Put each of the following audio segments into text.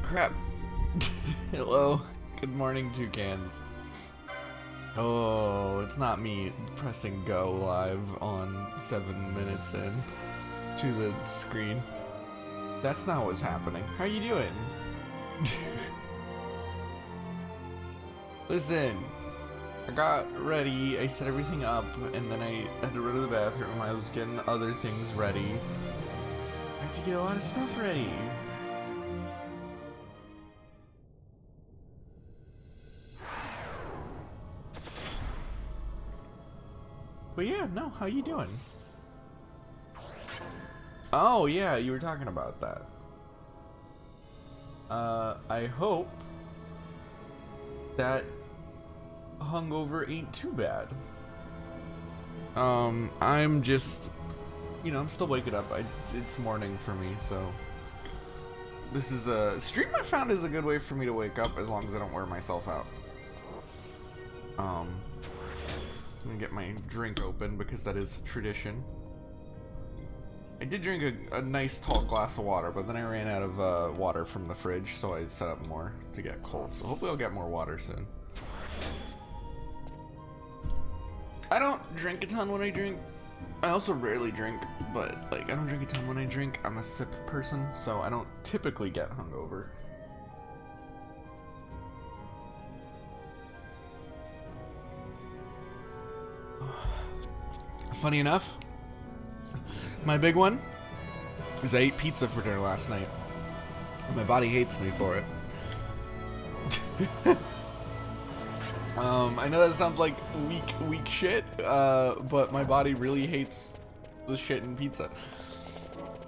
crap. Hello. Good morning, toucans. Oh, it's not me pressing go live on 7 minutes in to the screen. That's not what's happening. How you doing? Listen, I got ready, I set everything up, and then I had to run to the bathroom. I was getting other things ready. I had to get a lot of stuff ready. But yeah, no, how you doing? Oh yeah, you were talking about that. I hope that hungover ain't too bad. I'm just, I'm still waking up. It's morning for me, so this is a stream I found is a good way for me to wake up as long as I don't wear myself out. I'm gonna get my drink open because that is tradition. I did drink a nice tall glass of water, but then I ran out of water from the fridge, so I set up more to get cold. So hopefully I'll get more water soon. I don't drink a ton when I drink. I also rarely drink, but I don't drink a ton when I drink. I'm a sip person, so I don't typically get hungover. Funny enough, my big one is I ate pizza for dinner last night. My body hates me for it. I know that sounds like weak shit, but my body really hates the shit in pizza.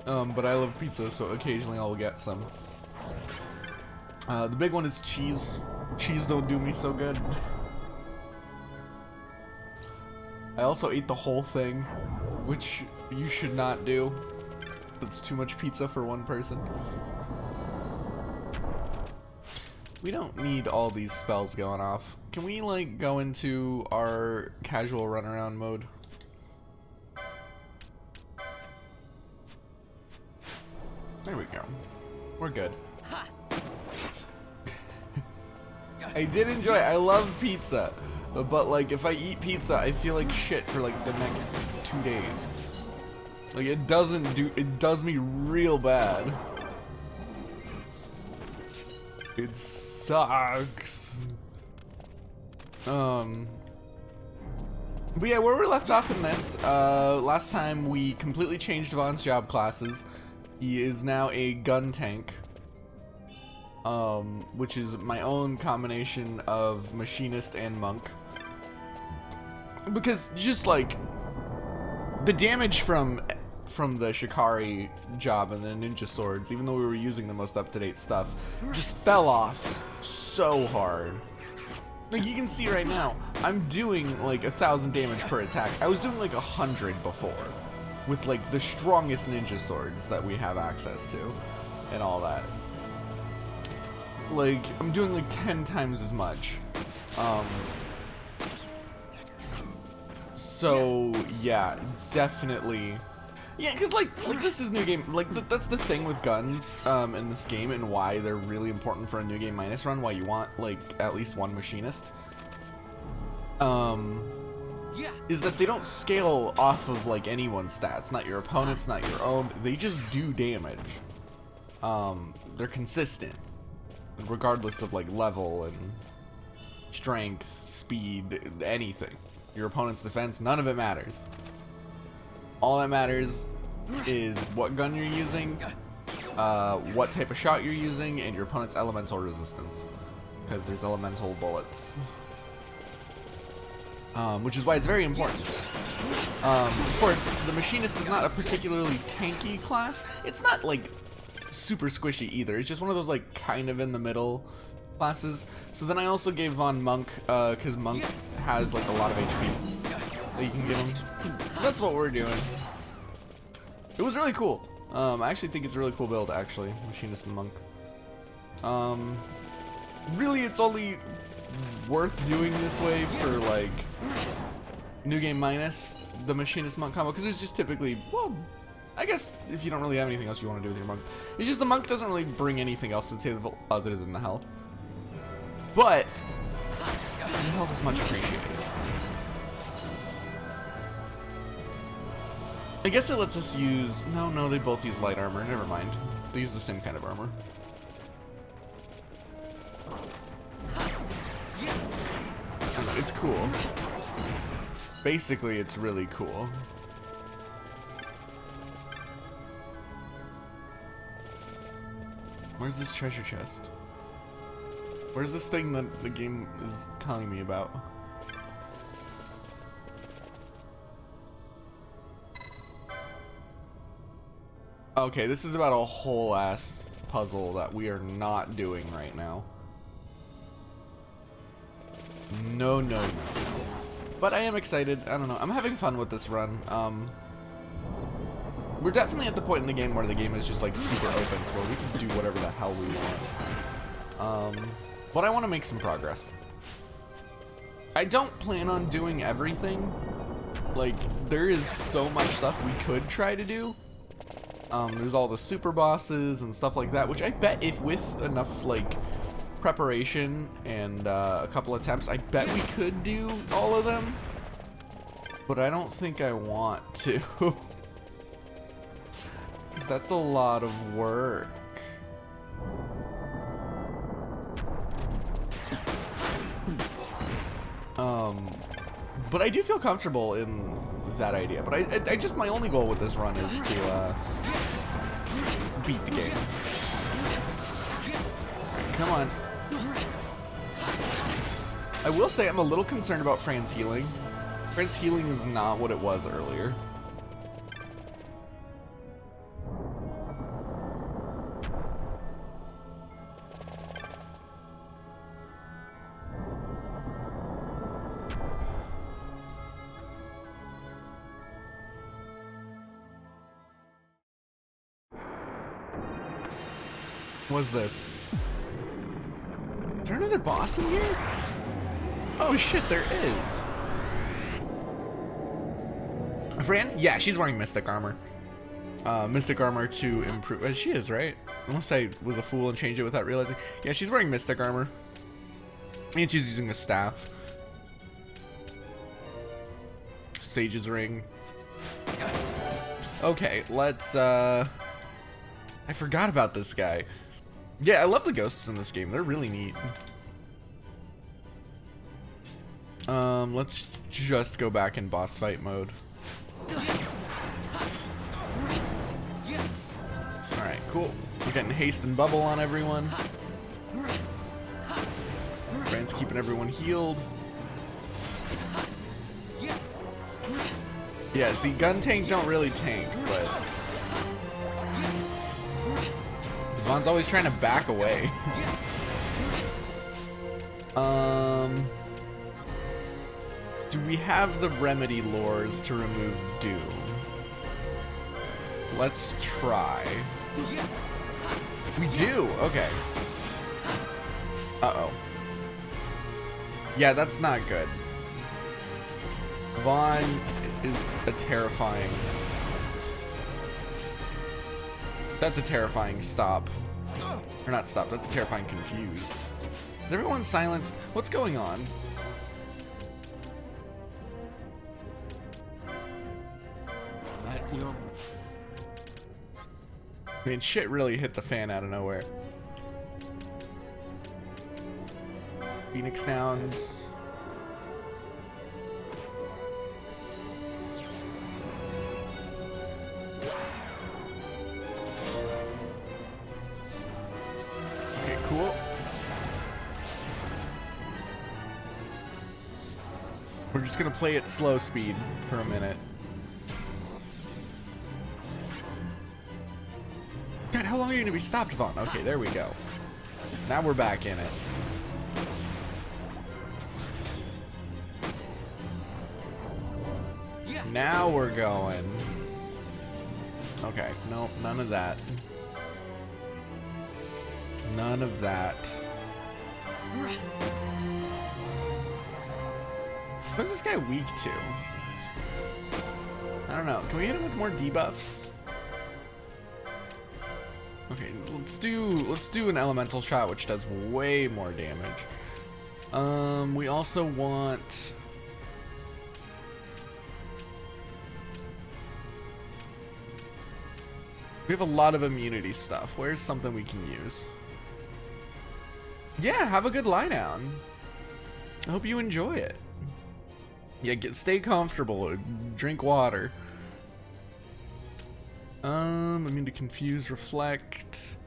But I love pizza, so occasionally I'll get some. The big one is cheese. Cheese don't do me so good. I also ate the whole thing, which you should not do. That's too much pizza for one person. We don't need all these spells going off. Can we go into our casual runaround mode? There we go. We're good. I did enjoy it. I love pizza. But if I eat pizza, I feel like shit for the next 2 days. It does me real bad. It sucks. But yeah, where we left off in this, last time we completely changed Vaughn's job classes. He is now a gun tank. Which is my own combination of machinist and monk. Because just the damage from the Shikari job and the ninja swords, even though we were using the most up-to-date stuff, just fell off so hard. You can see right now, I'm doing 1,000 damage per attack. I was doing 100 before, with the strongest ninja swords that we have access to, and all that. I'm doing 10 times as much. So yeah, definitely. Yeah, because this is new game. That's the thing with guns in this game, and why they're really important for a new game minus run. Why you want at least one machinist. Is that they don't scale off of anyone's stats, not your opponent's, not your own. They just do damage. They're consistent, regardless of level and strength, speed, anything. Your opponent's defense, none of it matters. All that matters is what gun you're using, what type of shot you're using, and your opponent's elemental resistance, because there's elemental bullets. Which is why it's very important. Of course, the machinist is not a particularly tanky class. It's not super squishy either. It's just one of those kind of in the middle classes. So then I also gave Vaughn monk, because monk has a lot of HP that you can give him. So that's what we're doing. It was really cool. I actually think it's a really cool build, actually, machinist and monk. Really, it's only worth doing this way for new game minus the machinist monk combo, because it's just typically, well, I guess if you don't really have anything else you want to do with your monk. It's just the monk doesn't really bring anything else to the table other than the health. But the health is much appreciated. I guess it lets us use... No, they both use light armor. Never mind. They use the same kind of armor. I don't know, it's cool. Basically, it's really cool. Where's this treasure chest? Where's this thing that the game is telling me about? Okay, this is about a whole ass puzzle that we are not doing right now. No. But I am excited. I don't know. I'm having fun with this run. We're definitely at the point in the game where the game is just like super open to where we can do whatever the hell we want. But I want to make some progress. I don't plan on doing everything. Like, there is so much stuff we could try to do. There's all the super bosses and stuff like that, which I bet if with enough like preparation and a couple attempts, I bet we could do all of them. But I don't think I want to. Because that's a lot of work. But I do feel comfortable in that idea. But I just, my only goal with this run is to beat the game. Come on. I will say I'm a little concerned about Fran's healing. Fran's healing is not what it was earlier. What's this? Is there another boss in here? Oh shit, there is. Fran? Yeah, she's wearing Mystic Armor. Mystic Armor to improve... she is, right? Unless I was a fool and changed it without realizing. Yeah, she's wearing Mystic Armor. And she's using a staff. Sage's Ring. Okay, let's... I forgot about this guy. Yeah, I love the ghosts in this game. They're really neat. Let's just go back in boss fight mode. Alright, cool. We're getting haste and bubble on everyone. Fran's keeping everyone healed. Yeah, see, gun tank don't really tank, but... Vaughn's always trying to back away. Do we have the remedy lures to remove Doom? Let's try. We do! Okay. Uh-oh. Yeah, that's not good. Vaughn is a terrifying... That's a terrifying stop. Or not stop, that's a terrifying confuse. Is everyone silenced? What's going on? I mean, shit really hit the fan out of nowhere. Phoenix Downs. Okay, cool. We're just gonna play at slow speed for a minute. God, how long are you gonna be stopped, Vaughn? Okay, there we go. Now we're back in it. Now we're going. Okay, nope, none of that. None of that. What's this guy weak to? I don't know. Can we hit him with more debuffs? Okay, let's do an elemental shot, which does way more damage. We also want. We have a lot of immunity stuff. Where's something we can use? Yeah, have a good lie down. I hope you enjoy it. Yeah, stay comfortable. Drink water. Immune to confuse, reflect.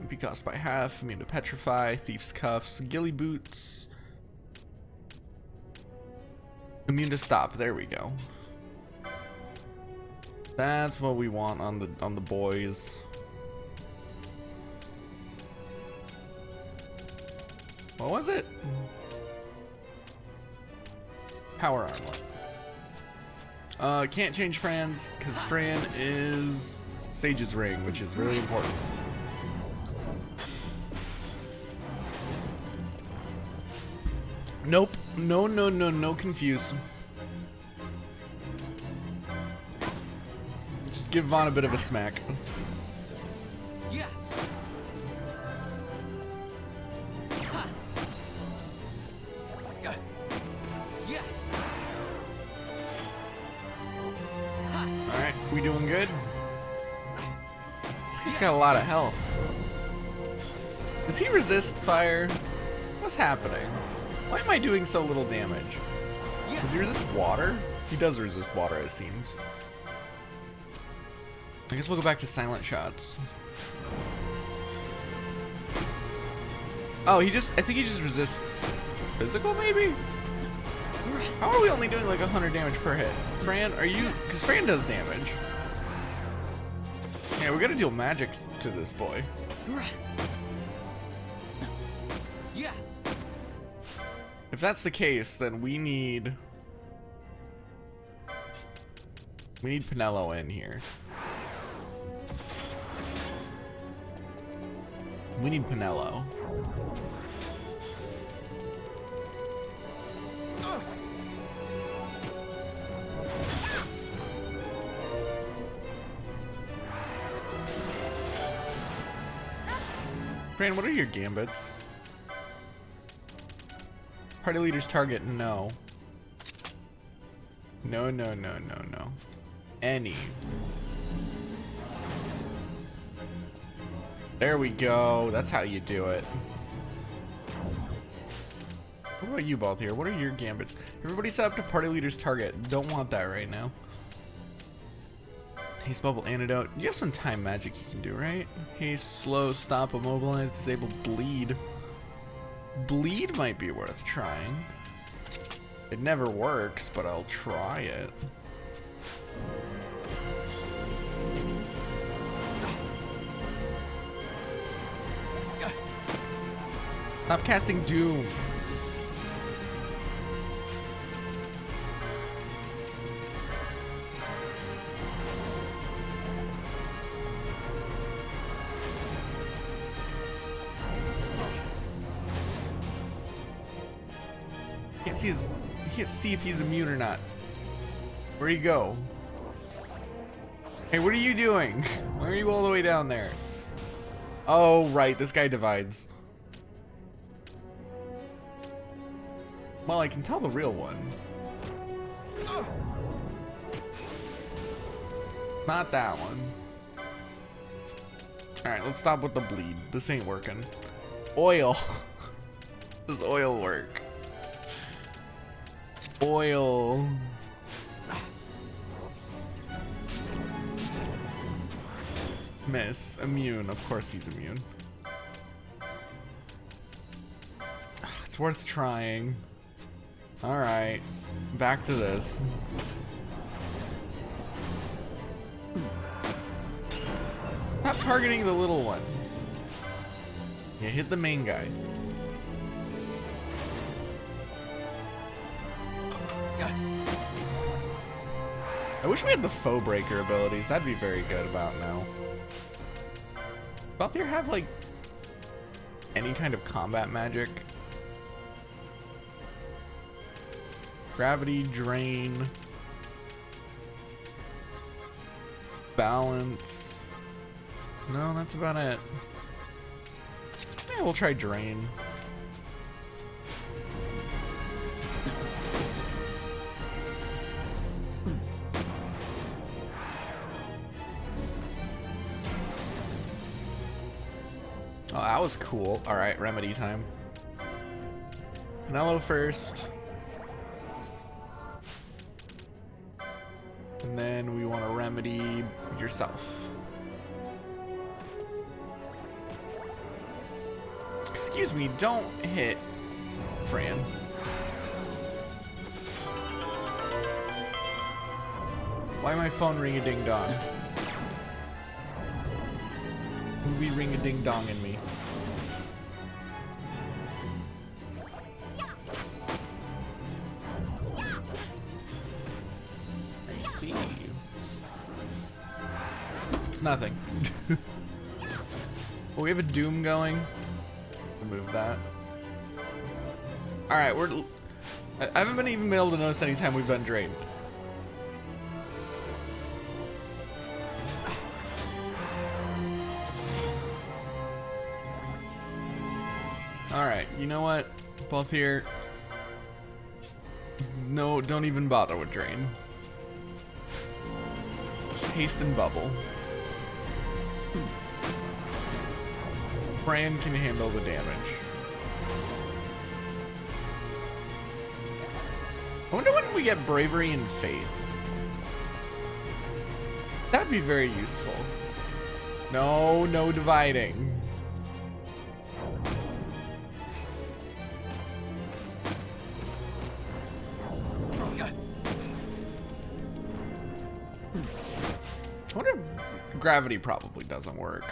MP cost by half. Immune to petrify. Thief's cuffs. Ghillie boots. Immune to stop. There we go. That's what we want on the boys. What was it? Power armlet. Can't change Fran's because Fran is Sage's ring, which is really important. Nope. No confuse. Just give Vaughn a bit of a smack. Yes. Yeah. Alright, we doing good? This guy's got a lot of health. Does he resist fire? What's happening? Why am I doing so little damage? Does he resist water? He does resist water, it seems. I guess we'll go back to silent shots. Oh, I think he just resists physical, maybe? How are we only doing like 100 damage per hit? Fran, are you... Because Fran does damage. Yeah, we gotta deal magic to this boy. Yeah. If that's the case, then we need Penelo in here. We need Penelo. Fran, what are your gambits? Party leader's target, no. No. Any. There we go. That's how you do it. What about you, Balthier? What are your gambits? Everybody set up to party leader's target. Don't want that right now. Haste bubble antidote. You have some time magic you can do, right? Haste, slow, stop, immobilize, disable, bleed. Bleed might be worth trying. It never works, but I'll try it. Stop casting Doom. Can't see if he's immune or not. Where'd he go? Hey, what are you doing? Why are you all the way down there? Oh, right, this guy divides. Well, I can tell the real one. Not that one. Alright, let's stop with the bleed. This ain't working. Oil. Does oil work? Oil. Miss. Immune. Of course he's immune. It's worth trying. Alright. Back to this. Stop targeting the little one. Yeah, hit the main guy. I wish we had the foe breaker abilities. That'd be very good about now. Balthier have like any kind of combat magic? Gravity, drain, balance. No, that's about it. Yeah, we'll try Drain. Oh, that was cool. Alright, Remedy time. Penelo first. And then we want to remedy yourself. Excuse me, don't hit Fran. Why my phone ring a ding dong? Who be ring a ding dong in me? I see. It's nothing. Well, we have a Doom going. Remove that. Alright, I haven't been even able to notice any time we've done Drain. Alright, you know what? Both here. No, don't even bother with Drain. Just haste and bubble. Fran can handle the damage. I wonder when we get Bravery and Faith. That'd be very useful. No, no dividing. I wonder if Gravity probably doesn't work.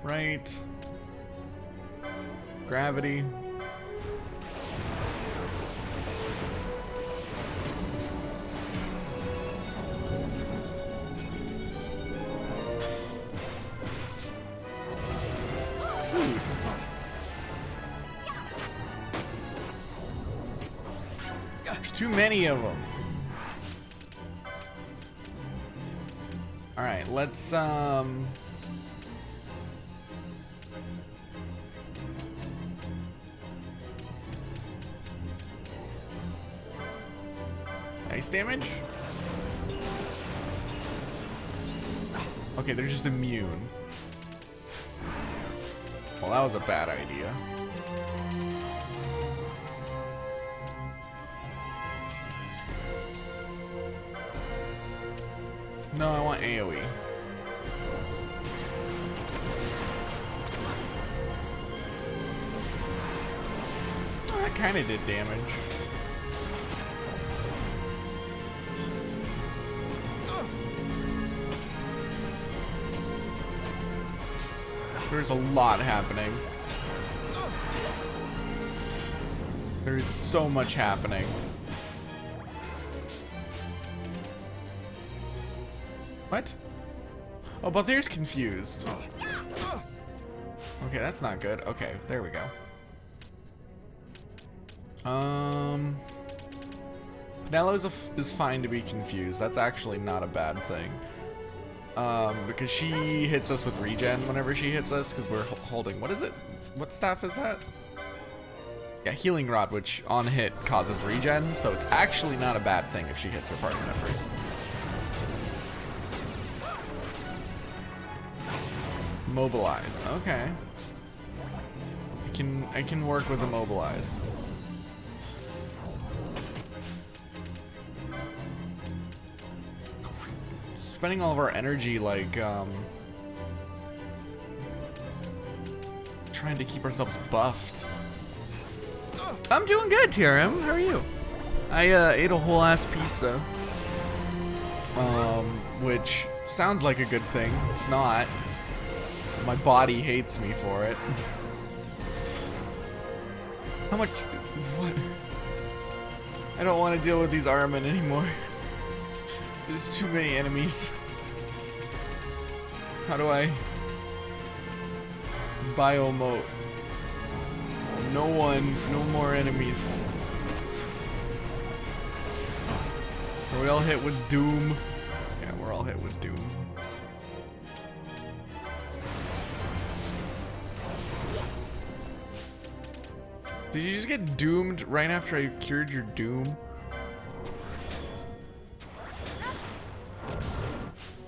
Right. Gravity. There's too many of them. All right, let's ice damage? Okay, they're just immune. Well, that was a bad idea. No, I want AoE. Oh, that kind of did damage. There's a lot happening. There is so much happening. What? Oh, Balthier's confused. Okay, that's not good. Okay, there we go. Penelo is fine to be confused. That's actually not a bad thing. Because she hits us with regen whenever she hits us, because we're holding, what is it? What staff is that? Yeah, Healing Rod, which on hit causes regen, so it's actually not a bad thing if she hits her party members. Mobilize, okay. I can work with the mobilize. Spending all of our energy like trying to keep ourselves buffed. I'm doing good, TRM. How are you? I ate a whole ass pizza. Which sounds like a good thing. It's not. My body hates me for it. How much? What? I don't want to deal with these Armin anymore. There's too many enemies. How do I biomote? No one, no more enemies. Are we all hit with Doom? Yeah, we're all hit with Doom. Did you just get doomed right after I cured your doom?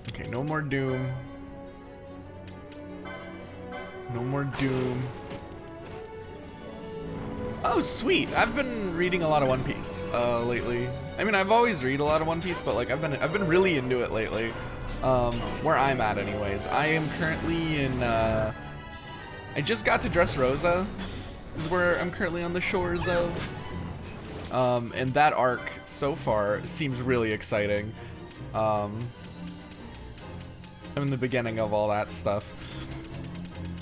Okay, no more doom. No more doom. Oh, sweet. I've been reading a lot of One Piece lately. I mean, I've always read a lot of One Piece, but like I've been really into it lately. Where I'm at anyways. I am currently in I just got to Dressrosa is where I'm currently on the shores of. And that arc so far seems really exciting. I'm in the beginning of all that stuff.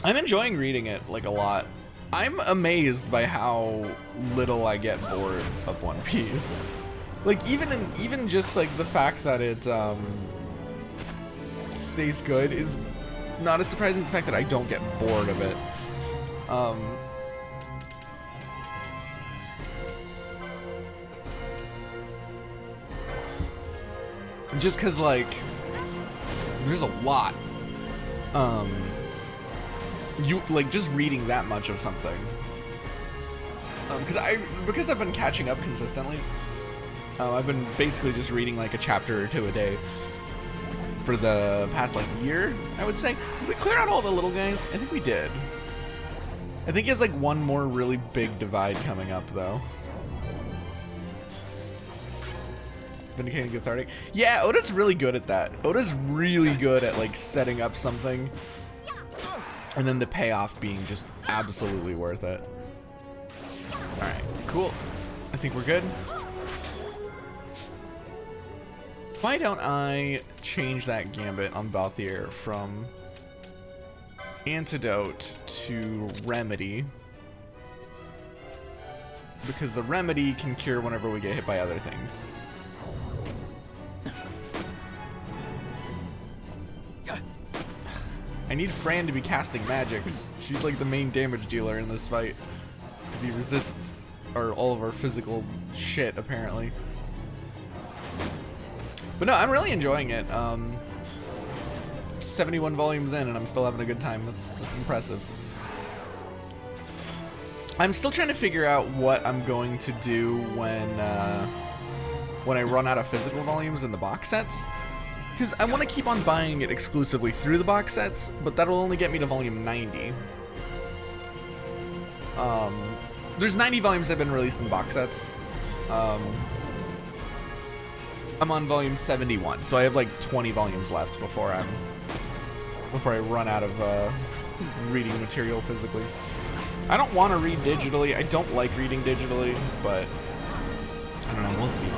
I'm enjoying reading it like a lot. I'm amazed by how little I get bored of One Piece. Like even just like the fact that it stays good is not as surprising as the fact that I don't get bored of it. Just cause like there's a lot. You like just reading that much of something. Because I've been catching up consistently. I've been basically just reading like a chapter or two a day for the past like year, I would say. Did we clear out all the little guys? I think we did. I think he has like one more really big divide coming up though. Vindicating cathartic. Yeah, Oda's really good at that. Oda's really good at like setting up something and then the payoff being just absolutely worth it. Alright, cool. I think we're good. Why don't I change that gambit on Balthier from antidote to remedy? Because the remedy can cure whenever we get hit by other things. I need Fran to be casting magics. She's like the main damage dealer in this fight. Because he resists all of our physical shit, apparently. But no, I'm really enjoying it. 71 volumes in and I'm still having a good time. That's impressive. I'm still trying to figure out what I'm going to do when I run out of physical volumes in the box sets. Because I want to keep on buying it exclusively through the box sets, but that'll only get me to volume 90. There's 90 volumes that have been released in box sets. I'm on volume 71, so I have like 20 volumes left before I run out of reading material physically. I don't want to read digitally. I don't like reading digitally, but I don't know. We'll see.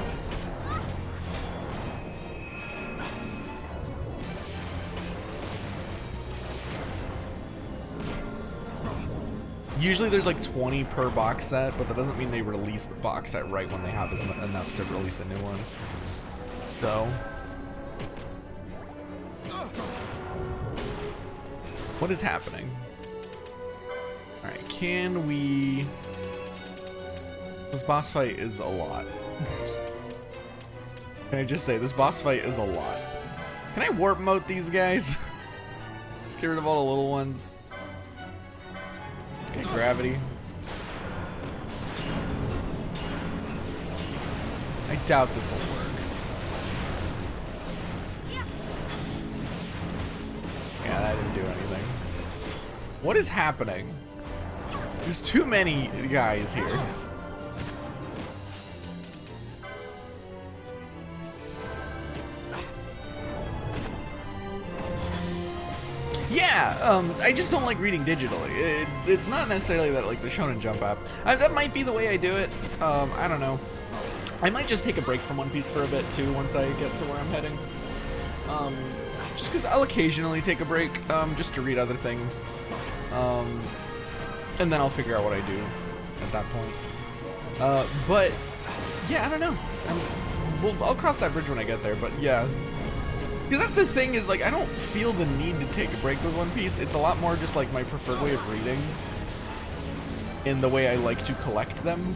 Usually there's like 20 per box set, but that doesn't mean they release the box set right when they have enough to release a new one. So, what is happening? Alright, can we... This boss fight is a lot. Can I just say, this boss fight is a lot. Can I warp mode these guys? Just get rid of all the little ones. Okay, gravity. I doubt this will work. Yeah, that didn't do anything. What is happening? There's too many guys here. Yeah, I just don't like reading digitally. It's not necessarily that like the Shonen Jump app. That might be the way I do it. I don't know. I might just take a break from One Piece for a bit too once I get to where I'm heading. Just because I'll occasionally take a break just to read other things. And then I'll figure out what I do at that point. But yeah, I don't know. I'll cross that bridge when I get there, but yeah. Because that's the thing is, like, I don't feel the need to take a break with One Piece. It's a lot more just, like, my preferred way of reading in the way I like to collect them.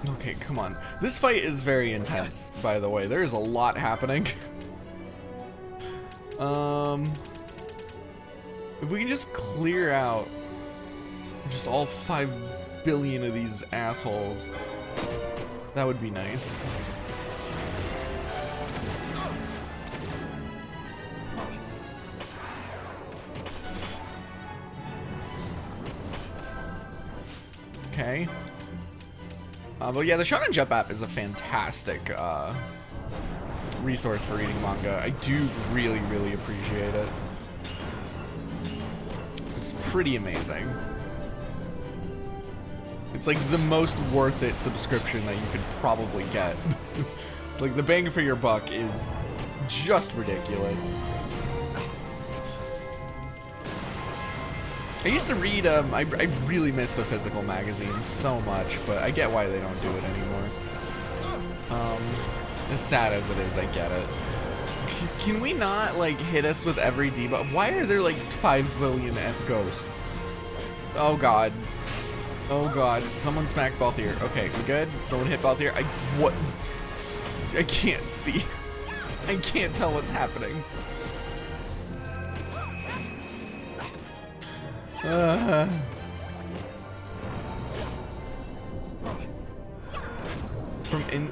Okay, come on. This fight is very intense, by the way. There is a lot happening. If we can just clear out just all 5 billion of these assholes, that would be nice. Okay. But yeah, the Shonen Jump app is a fantastic resource for reading manga. I do really, really appreciate it. It's pretty amazing. It's like the most worth it subscription that you could probably get. Like the bang for your buck is just ridiculous. I used to read, I really miss the physical magazines so much, but I get why they don't do it anymore. As sad as it is, I get it. Can we not, like, hit us with every debuff? Why are there, like, 5 billion ghosts? Oh, God. Oh, God. Someone smacked Balthier. Okay, we good? Someone hit Balthier. What? I can't see. I can't tell what's happening.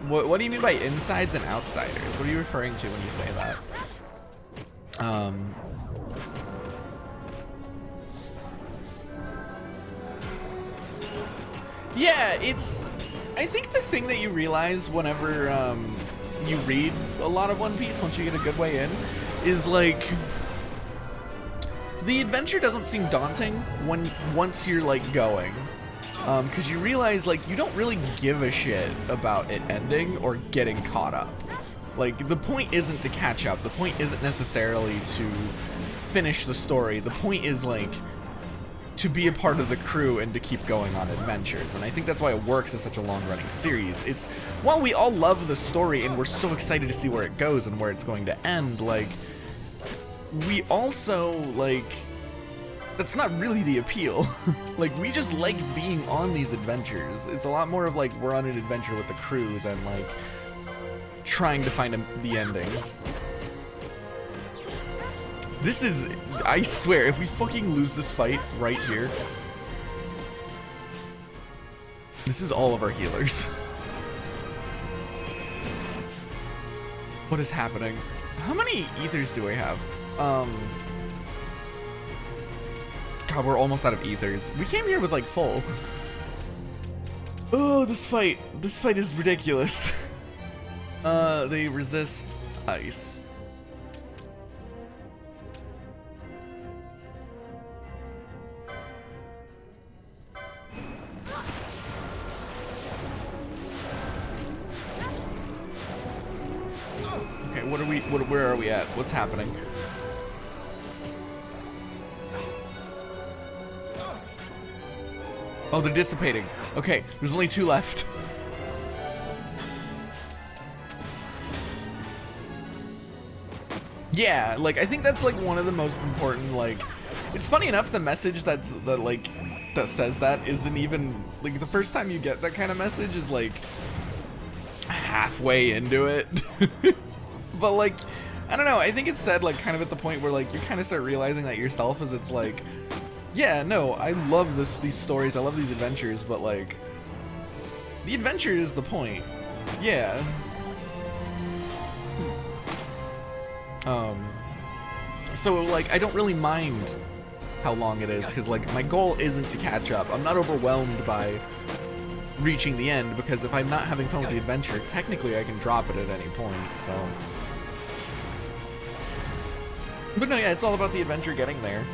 What do you mean by insides and outsiders? What are you referring to when you say that? Yeah, it's... I think the thing that you realize whenever you read a lot of One Piece, once you get a good way in, is like... The adventure doesn't seem daunting once you're like going, because you realize like you don't really give a shit about it ending or getting caught up. Like the point isn't to catch up. The point isn't necessarily to finish the story. The point is like to be a part of the crew and to keep going on adventures. And I think that's why it works as such a long-running series. It's while we all love the story and we're so excited to see where it goes and where it's going to end, like. We also, like, that's not really the appeal. Like, we just like being on these adventures. It's a lot more of, like, we're on an adventure with the crew than, like, trying to find the ending. This is, I swear, if we fucking lose this fight right here, this is all of our healers. What is happening? How many ethers do I have? God, we're almost out of ethers. We came here with like full. Oh, this fight is ridiculous. They resist ice. Okay, where are we at? What's happening? Oh, they're dissipating. Okay, there's only 2 left. Yeah, like, I think that's, like, one of the most important, like... It's funny enough, the message that says that isn't even... Like, the first time you get that kind of message is, like, halfway into it. But, like, I don't know, I think it's said, like, kind of at the point where, like, you kind of start realizing that yourself as it's, like... Yeah, no, I love these stories, I love these adventures, but, like, the adventure is the point. Yeah. So, like, I don't really mind how long it is, because, like, my goal isn't to catch up. I'm not overwhelmed by reaching the end, because if I'm not having fun with the adventure, technically I can drop it at any point, so... But no, yeah, it's all about the adventure getting there.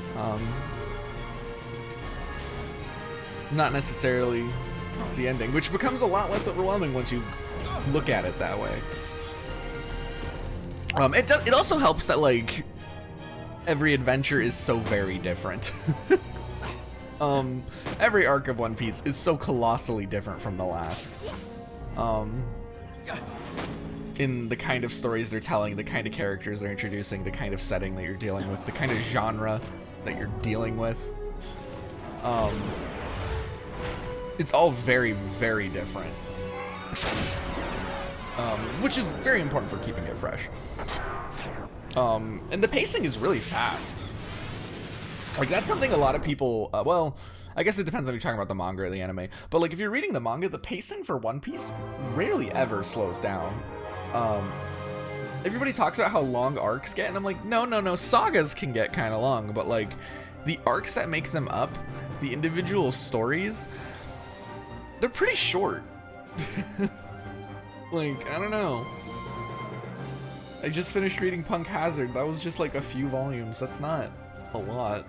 Not necessarily the ending, which becomes a lot less overwhelming once you look at it that way. It also helps that, like, every adventure is so very different. Every arc of One Piece is so colossally different from the last. In the kind of stories they're telling, the kind of characters they're introducing, the kind of setting that you're dealing with, the kind of genre that you're dealing with. It's all very, very different. Which is very important for keeping it fresh. And the pacing is really fast. Like, that's something a lot of people, well, I guess it depends on if you're talking about the manga or the anime, but like if you're reading the manga, the pacing for One Piece rarely ever slows down. Everybody talks about how long arcs get, and I'm like, no, sagas can get kind of long, but like the arcs that make them up, the individual stories, they're pretty short. Like, I don't know. I just finished reading Punk Hazard. That was just like a few volumes. That's not a lot.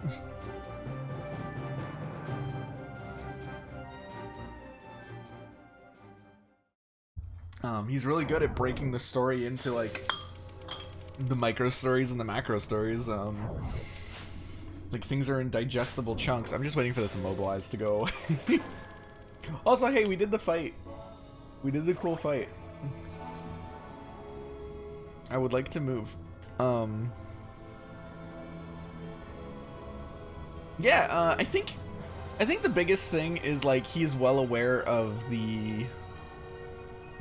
He's really good at breaking the story into like the micro stories and the macro stories. Like things are in digestible chunks. I'm just waiting for this immobilize to go away. Also, hey, we did the fight. We did the cool fight. I would like to move. Yeah, I think the biggest thing is like he's well aware of the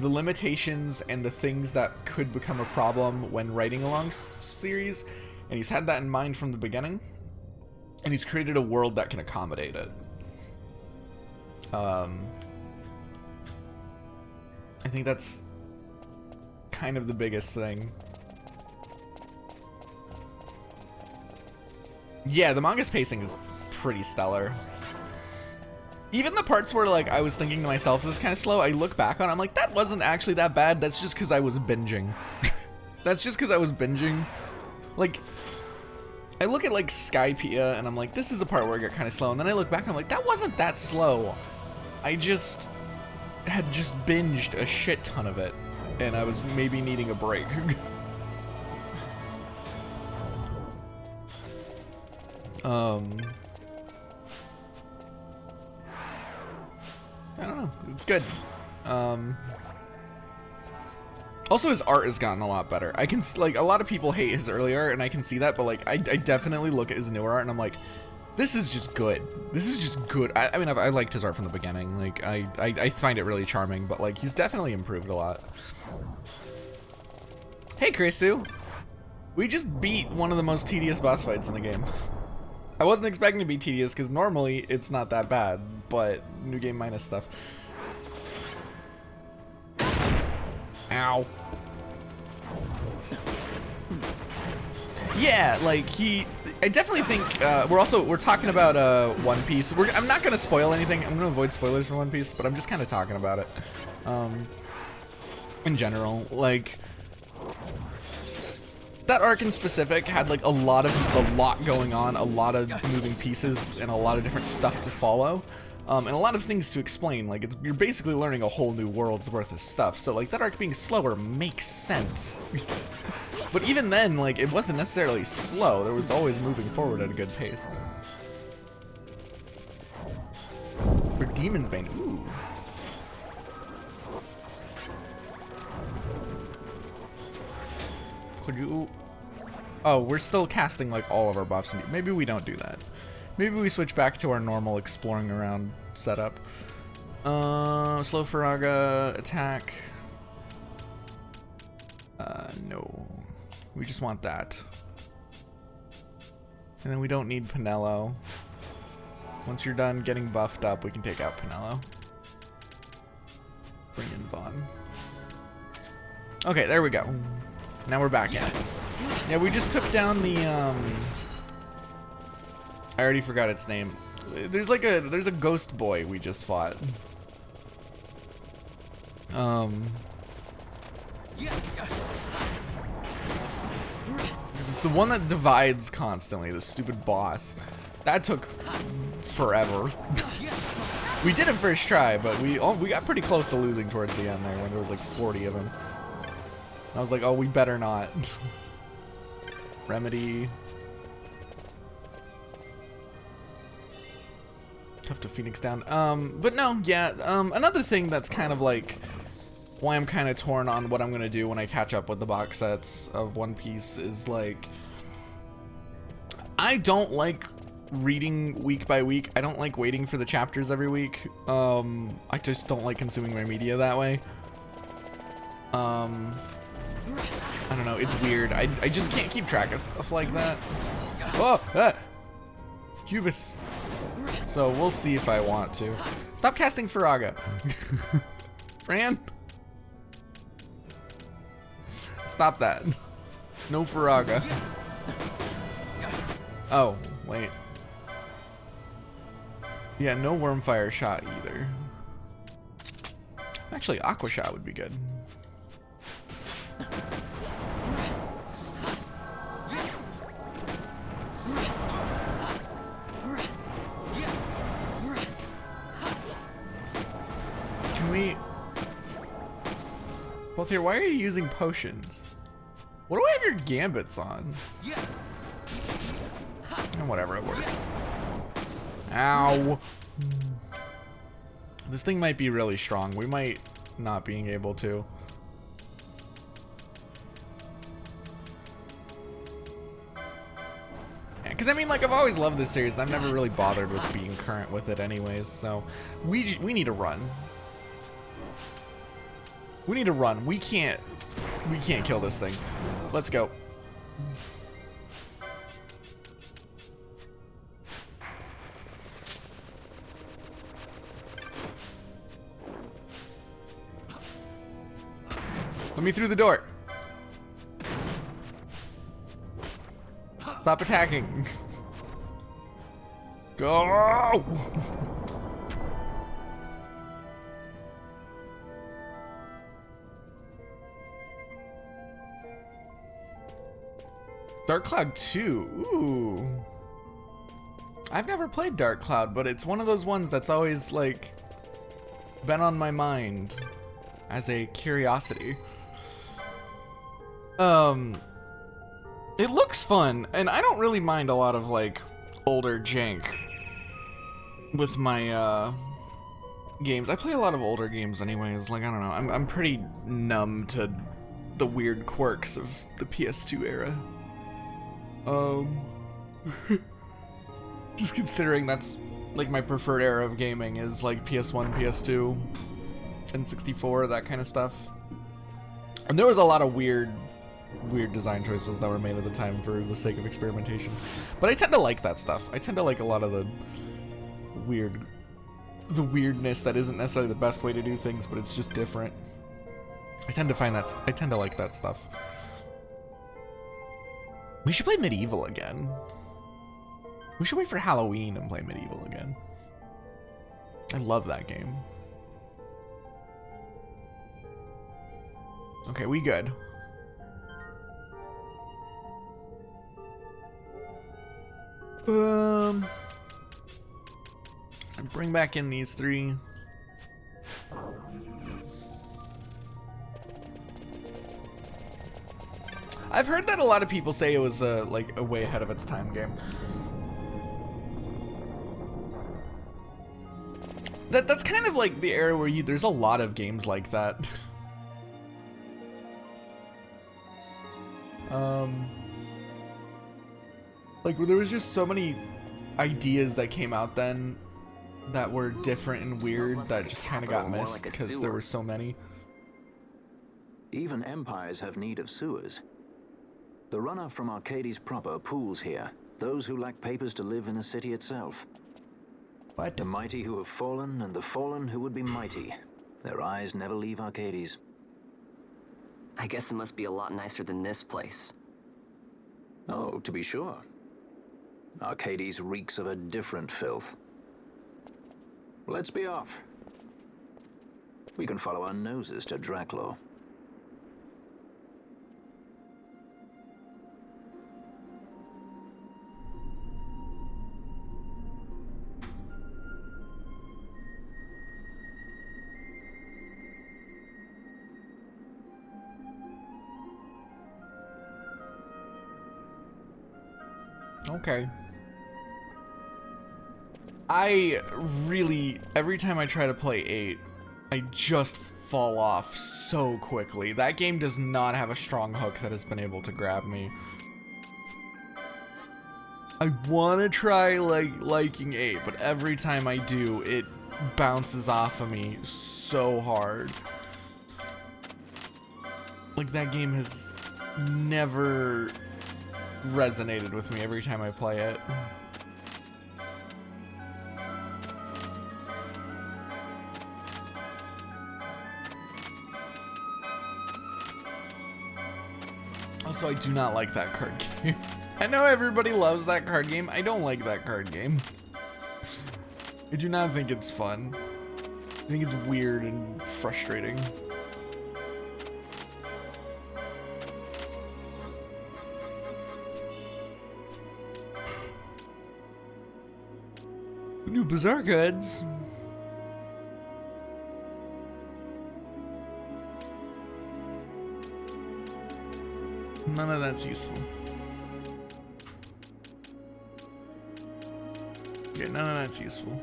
limitations and the things that could become a problem when writing a long series, and he's had that in mind from the beginning, and he's created a world that can accommodate it. I think that's kind of the biggest thing. Yeah, the manga's pacing is pretty stellar. Even the parts where like I was thinking to myself, this is kind of slow, I look back on it, I'm like, that wasn't actually that bad. That's just because I was binging. That's just because I was binging. Like, I look at like Skypiea and I'm like, this is a part where it got kind of slow. And then I look back and I'm like, that wasn't that slow. I just had just binged a shit ton of it, and I was maybe needing a break. I don't know. It's good. Also, his art has gotten a lot better. I can, like, a lot of people hate his early art, and I can see that, but like, I definitely look at his newer art and I'm like, this is just good. This is just good. I mean, I liked his art from the beginning. Like, I find it really charming, but like, he's definitely improved a lot. Hey, Krisu. We just beat one of the most tedious boss fights in the game. I wasn't expecting to be tedious, because normally it's not that bad, but new game minus stuff. Ow. Yeah, like, I definitely think, we're talking about, One Piece. I'm not gonna spoil anything. I'm gonna avoid spoilers for One Piece, but I'm just kind of talking about it. In general, like, that arc in specific had like a lot going on, a lot of moving pieces, and a lot of different stuff to follow, and a lot of things to explain. Like, you're basically learning a whole new world's worth of stuff. So like that arc being slower makes sense. But even then, like, it wasn't necessarily slow. There was always moving forward at a good pace. For Demon's Bane, ooh. Could you? Oh, we're still casting like all of our buffs. Maybe we don't do that. Maybe we switch back to our normal exploring around setup. Slow Faraga attack. No. We just want that. And then we don't need Pinello. Once you're done getting buffed up, we can take out Pinello. Bring in Vaughn. Okay, there we go. Now we're back in it. Yeah, we just took down the, I already forgot its name. There's a ghost boy we just fought. It's the one that divides constantly, the stupid boss. That took forever. We did it first try, but we got pretty close to losing towards the end there when there was like 40 of them. I was like, oh, we better not. Remedy. Tough to Phoenix down. But no, yeah, another thing that's kind of like why I'm kind of torn on what I'm going to do when I catch up with the box sets of One Piece is like, I don't like reading week by week. I don't like waiting for the chapters every week. I just don't like consuming my media that way. I don't know, it's weird. I just can't keep track of stuff like that. Oh, ah! Cubus. So we'll see if I want to. Stop casting Firaga. Fran? Stop that. No Firaga. Oh, wait. Yeah, no Wormfire shot either. Actually, Aqua Shot would be good. Can we... Both here, why are you using potions? What do I have your gambits on? And whatever, it works. Ow. This thing might be really strong. We might not being able to. Because I mean, like, I've always loved this series, and I've never really bothered with being current with it anyways, so we need to run. We need to run. We can't kill this thing. Let's go. Let me through the door. Stop attacking. Go! Dark Cloud 2. Ooh. I've never played Dark Cloud, but it's one of those ones that's always, like, been on my mind as a curiosity. It looks fun, and I don't really mind a lot of, like, older jank with my, games. I play a lot of older games anyways, like, I don't know. I'm pretty numb to the weird quirks of the PS2 era. Just considering that's, like, my preferred era of gaming is, like, PS1, PS2, N64, that kind of stuff. And there was a lot of weird design choices that were made at the time for the sake of experimentation. But I tend to like that stuff. I tend to like a lot of the weirdness that isn't necessarily the best way to do things, but it's just different. I tend to like that stuff. We should play Medieval again. We should wait for Halloween and play Medieval again. I love that game. Okay, we good. Bring back in these three. I've heard that a lot of people say it was like a way ahead of its time game. That's kind of like the era where there's a lot of games like that. Like, there was just so many ideas that came out then that were different and weird that just kind of got missed because there were so many. Even empires have need of sewers. The runner from Arcades proper pools here, those who lack papers to live in the city itself. What? The mighty who have fallen, and the fallen who would be mighty. Their eyes never leave Arcades. I guess it must be a lot nicer than this place. Oh, to be sure. Arcades reeks of a different filth. Let's be off. We can follow our noses to Draclo. Okay. Every time I try to play 8, I just fall off so quickly. That game does not have a strong hook that has been able to grab me. I want to try, liking 8, but every time I do, it bounces off of me so hard. Like, that game has never resonated with me every time I play it. Also, I do not like that card game. I know everybody loves that card game. I don't like that card game. I do not think it's fun. I think it's weird and frustrating. New Bazaar goods. None of that's useful. Yeah, none of that's useful.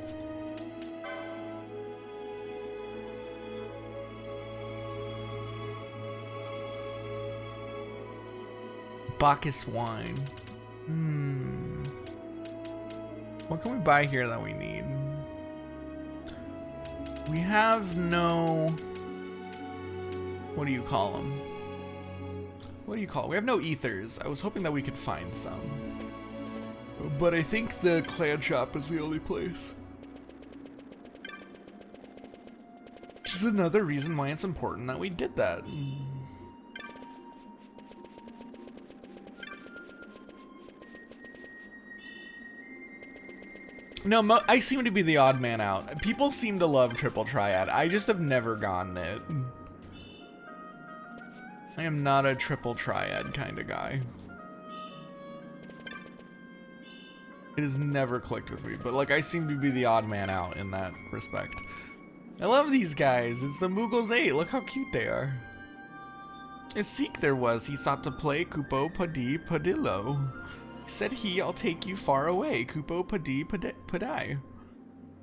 Bacchus wine. What can we buy here that we need? We have no... What do you call them? What do you call it? We have no ethers. I was hoping that we could find some. But I think the clan shop is the only place. Which is another reason why it's important that we did that. No, I seem to be the odd man out. People seem to love Triple Triad. I just have never gotten it. I am not a Triple Triad kind of guy. It has never clicked with me, but like I seem to be the odd man out in that respect. I love these guys. It's the Mughals 8. Look how cute they are. A Sikh there was. He sought to play Kupo Padi Padillo. Said he, I'll take you far away, Kupo Padi Padai.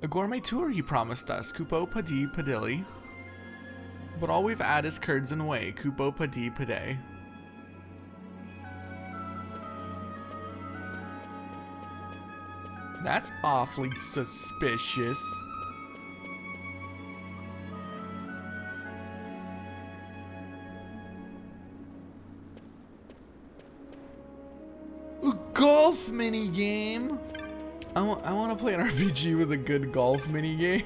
A gourmet tour he promised us, Kupo Padi Padilli. But all we've had is curds and whey, Kupo Padi Padai. That's awfully suspicious. Golf mini game. I want to play an RPG with a good golf mini game.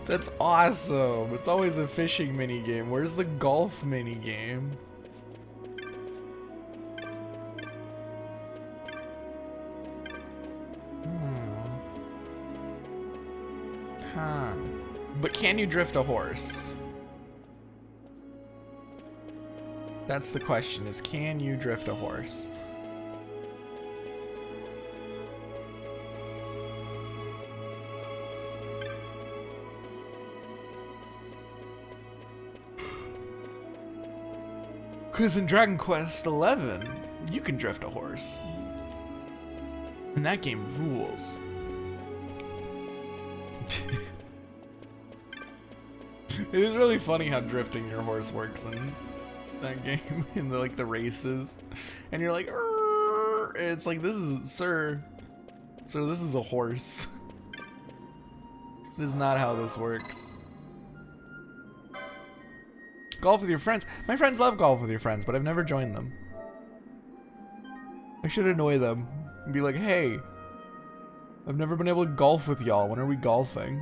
That's awesome. It's always a fishing mini game. Where's the golf mini game? Huh. But can you drift a horse? That's the question, is can you drift a horse? Because in Dragon Quest XI, you can drift a horse. And that game rules. It is really funny how drifting your horse works in that game, in the races. And you're like, "Arr!" It's like, this is, sir, this is a horse. This is not how this works. Golf with your friends. My friends love golf with your friends, but I've never joined them. I should annoy them and be like, hey, I've never been able to golf with y'all. When are we golfing?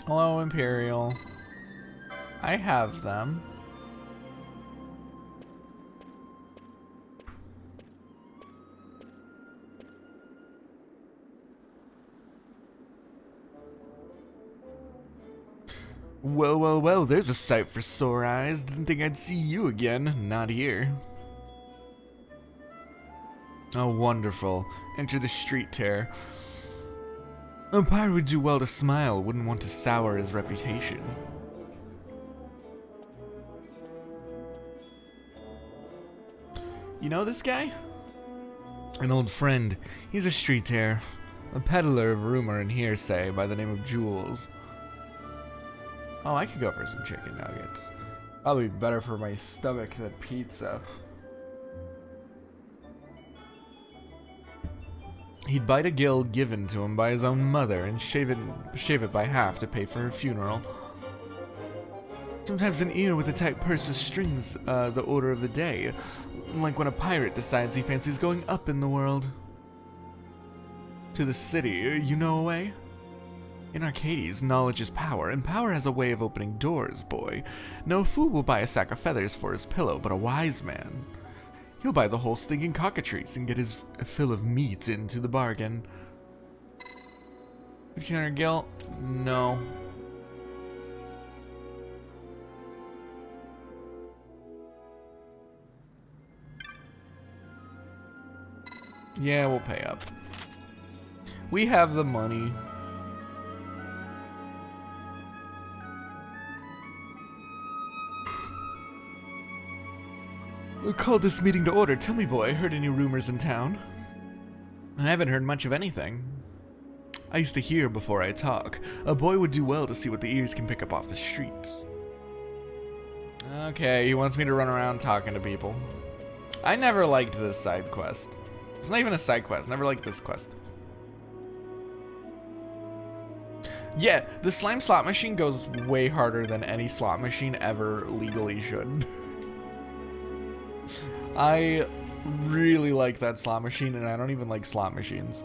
Hello, Imperial. I have them. Well, well, well, there's a sight for sore eyes. Didn't think I'd see you again. Not here. Oh, wonderful. Enter the street tear. A pirate would do well to smile, wouldn't want to sour his reputation. You know this guy? An old friend. He's a street tear. A peddler of rumor and hearsay by the name of Jules. Oh, I could go for some chicken nuggets. Probably better for my stomach than pizza. He'd bite a gill given to him by his own mother and shave it by half to pay for her funeral. Sometimes an ear with a tight purse strings the order of the day, like when a pirate decides he fancies going up in the world. To the city, you know a way? In Arcades, knowledge is power, and power has a way of opening doors, boy. No fool will buy a sack of feathers for his pillow, but a wise man. He'll buy the whole stinking cockatrice and get his fill of meat into the bargain. 1500 gil? No. Yeah, we'll pay up. We have the money. I called this meeting to order. Tell me, boy, heard any rumors in town? I haven't heard much of anything. I used to hear before I talk. A boy would do well to see what the ears can pick up off the streets. Okay, he wants me to run around talking to people. I never liked this side quest. It's not even a side quest. Never liked this quest. Yeah, the slime slot machine goes way harder than any slot machine ever legally should. I really like that slot machine, and I don't even like slot machines.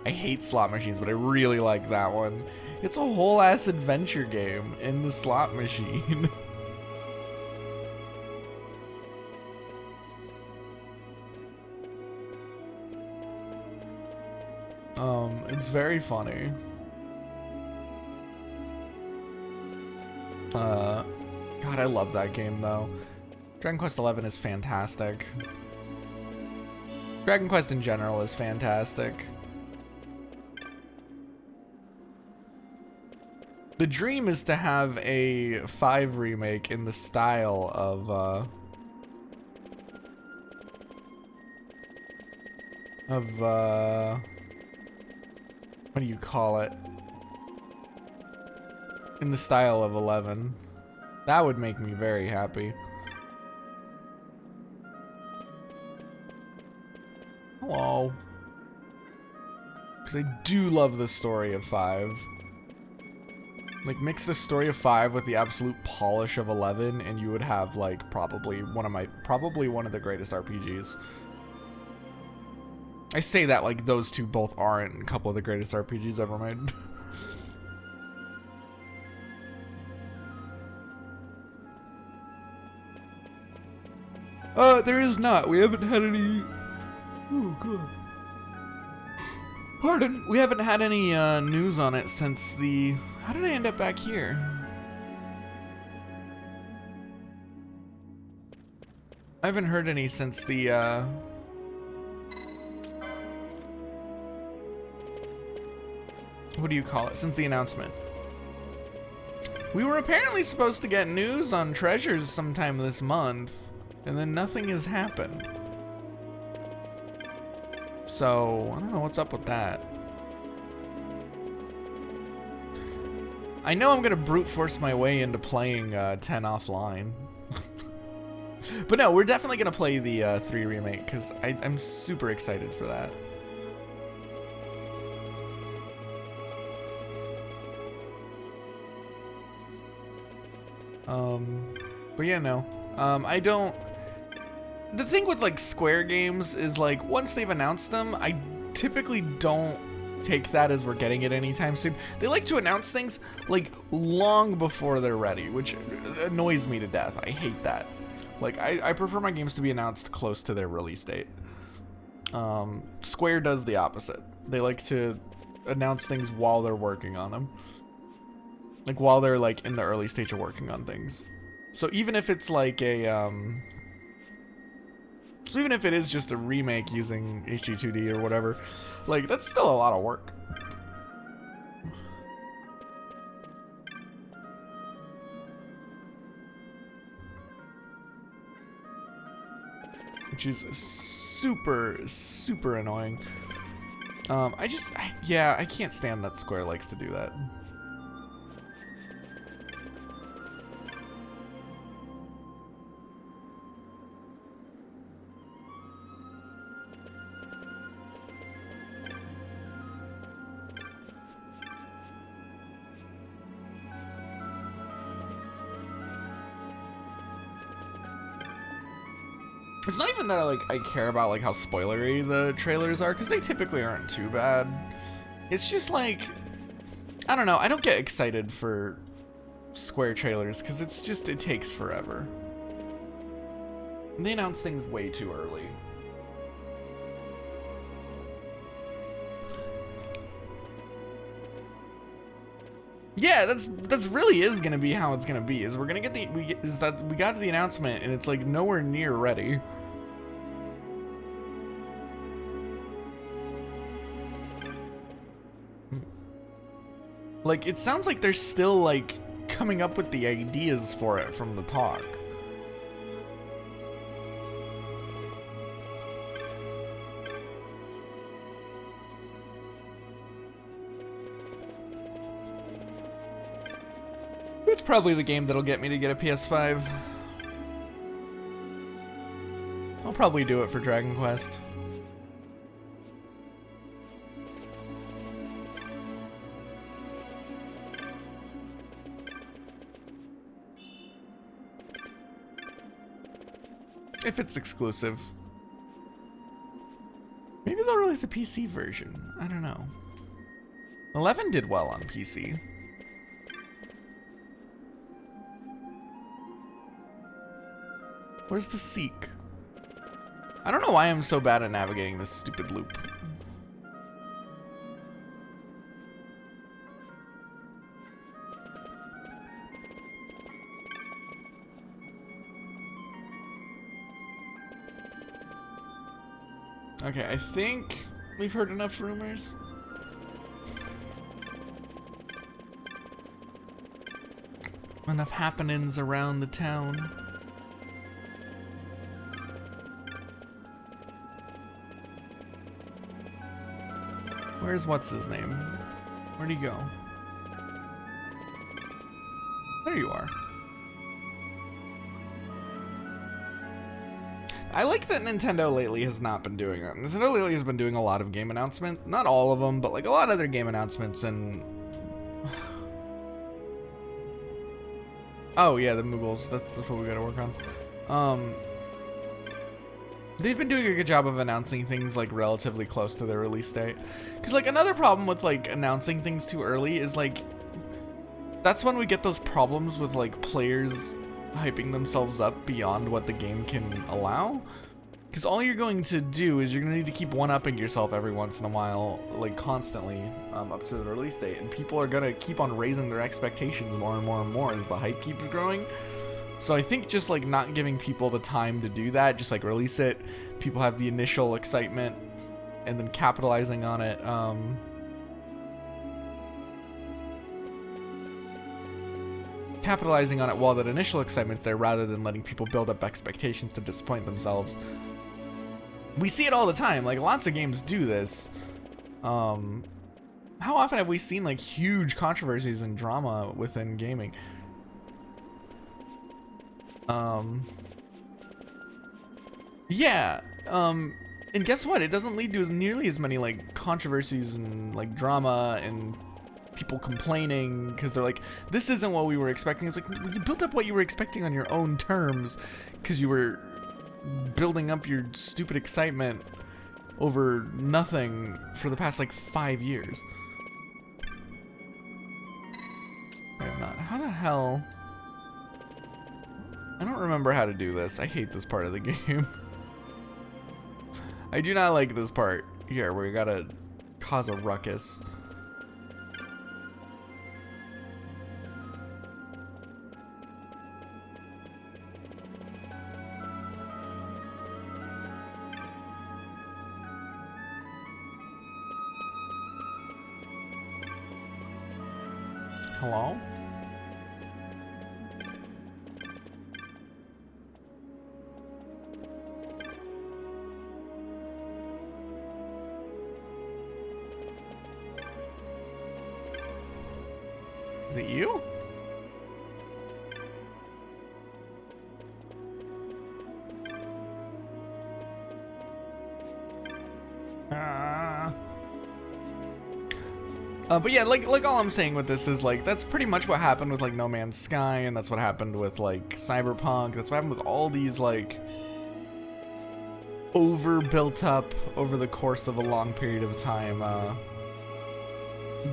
I hate slot machines, but I really like that one. It's a whole ass adventure game in the slot machine. It's very funny. God, I love that game though. Dragon Quest XI is fantastic. Dragon Quest in general is fantastic. The dream is to have a 5 remake in the style of what do you call it? In the style of 11. That would make me very happy. Hello. Because I do love the story of 5. Like, mix the story of 5 with the absolute polish of 11, and you would have, like, probably one of the greatest RPGs. I say that like those two both aren't a couple of the greatest RPGs ever made. There is not. We haven't had any... Oh, good. Pardon. We haven't had any news on it since the... How did I end up back here? I haven't heard any since the what do you call it? Since the announcement. We were apparently supposed to get news on treasures sometime this month, and then nothing has happened. So, I don't know what's up with that. I know I'm gonna brute force my way into playing 10 offline. But no, we're definitely gonna play the 3 remake, because I'm super excited for that. But yeah, no. I don't... The thing with, like, Square games is, like, once they've announced them, I typically don't take that as we're getting it anytime soon. They like to announce things, like, long before they're ready, which annoys me to death. I hate that. Like, I prefer my games to be announced close to their release date. Square does the opposite. They like to announce things while they're working on them. Like, while they're, like, in the early stage of working on things. So even if it's, like, a, So even if it is just a remake using HD2D or whatever, like, that's still a lot of work. Which is super, super annoying. Yeah, I can't stand that Square likes to do that. It's not even that I care about like how spoilery the trailers are, because they typically aren't too bad. It's just like, I don't know, I don't get excited for Square trailers because it takes forever. They announce things way too early. Yeah, that's really is gonna be how it's gonna be. Is we're gonna get we got to the announcement and it's like nowhere near ready. Like it sounds like they're still like coming up with the ideas for it from the talk. It's probably the game that'll get me to get a PS5. I'll probably do it for Dragon Quest. If it's exclusive. Maybe they'll release a PC version. I don't know. 11 did well on PC. Where's the Seek? I don't know why I'm so bad at navigating this stupid loop. Okay, I think we've heard enough rumors. Enough happenings around the town. Where's what's his name? Where'd he go? There you are. I like that Nintendo lately has not been doing it. Nintendo lately has been doing a lot of game announcements. Not all of them, but like a lot of their game announcements and... Oh yeah, the Moogles. That's what we gotta work on. They've been doing a good job of announcing things like relatively close to their release date. Because like another problem with like announcing things too early is like that's when we get those problems with like players hyping themselves up beyond what the game can allow. Because all you're going to do is you're going to need to keep one-upping yourself every once in a while, like constantly, up to the release date. And people are going to keep on raising their expectations more and more and more as the hype keeps growing. So I think just like not giving people the time to do that, just like release it, people have the initial excitement, and then capitalizing on it. Capitalizing on it while that initial excitement's there, rather than letting people build up expectations to disappoint themselves. We see it all the time. Like lots of games do this. How often have we seen like huge controversies and drama within gaming? Yeah, and guess what? It doesn't lead to nearly as many like controversies and like drama and people complaining because they're like, this isn't what we were expecting. It's like, you built up what you were expecting on your own terms because you were building up your stupid excitement over nothing for the past like 5 years. I am not. How the hell? I don't remember how to do this. I hate this part of the game. I do not like this part here where you gotta cause a ruckus. Hello? Is it you? But yeah, like all I'm saying with this is like that's pretty much what happened with like No Man's Sky, and that's what happened with like Cyberpunk. That's what happened with all these like over built up over the course of a long period of time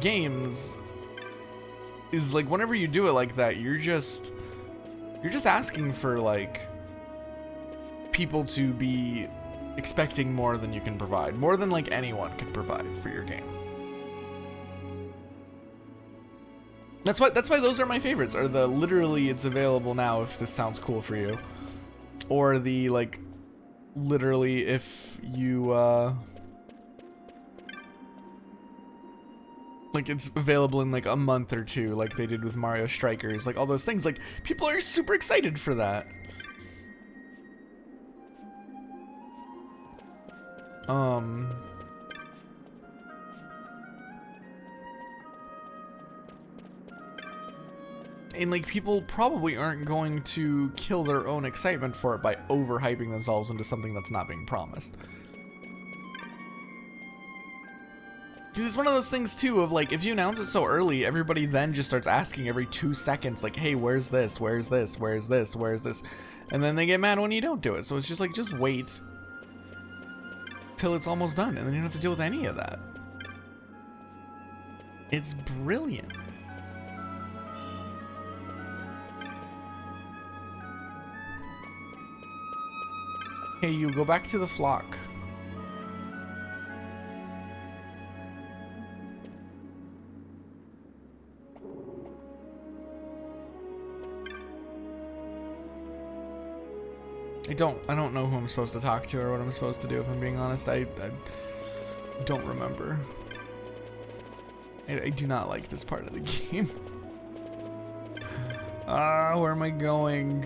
games is like whenever you do it like that, you're just asking for like people to be expecting more than you can provide, more than like anyone can provide for your game. That's why those are my favorites, are the literally it's available now if this sounds cool for you, or the like literally if you like it's available in like a month or two, like they did with Mario Strikers, like all those things. Like people are super excited for that. And like people probably aren't going to kill their own excitement for it by overhyping themselves into something that's not being promised. Because it's one of those things too of like, if you announce it so early, everybody then just starts asking every 2 seconds like, hey, where's this, where's this, where's this, where's this, and then they get mad when you don't do it. So it's just like, just wait till it's almost done, and then you don't have to deal with any of that. It's brilliant. Hey, you go back to the flock. I don't know who I'm supposed to talk to or what I'm supposed to do, if I'm being honest. I don't remember. I do not like this part of the game. Where am I going?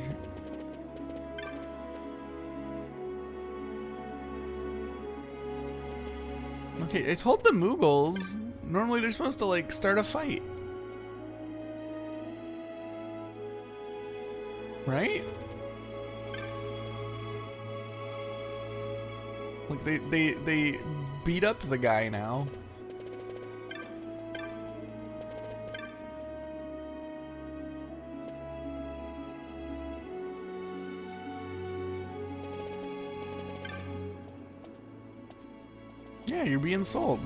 Okay, I told the Moogles. Normally they're supposed to like start a fight. Right? Like they beat up the guy now. Yeah, you're being sold.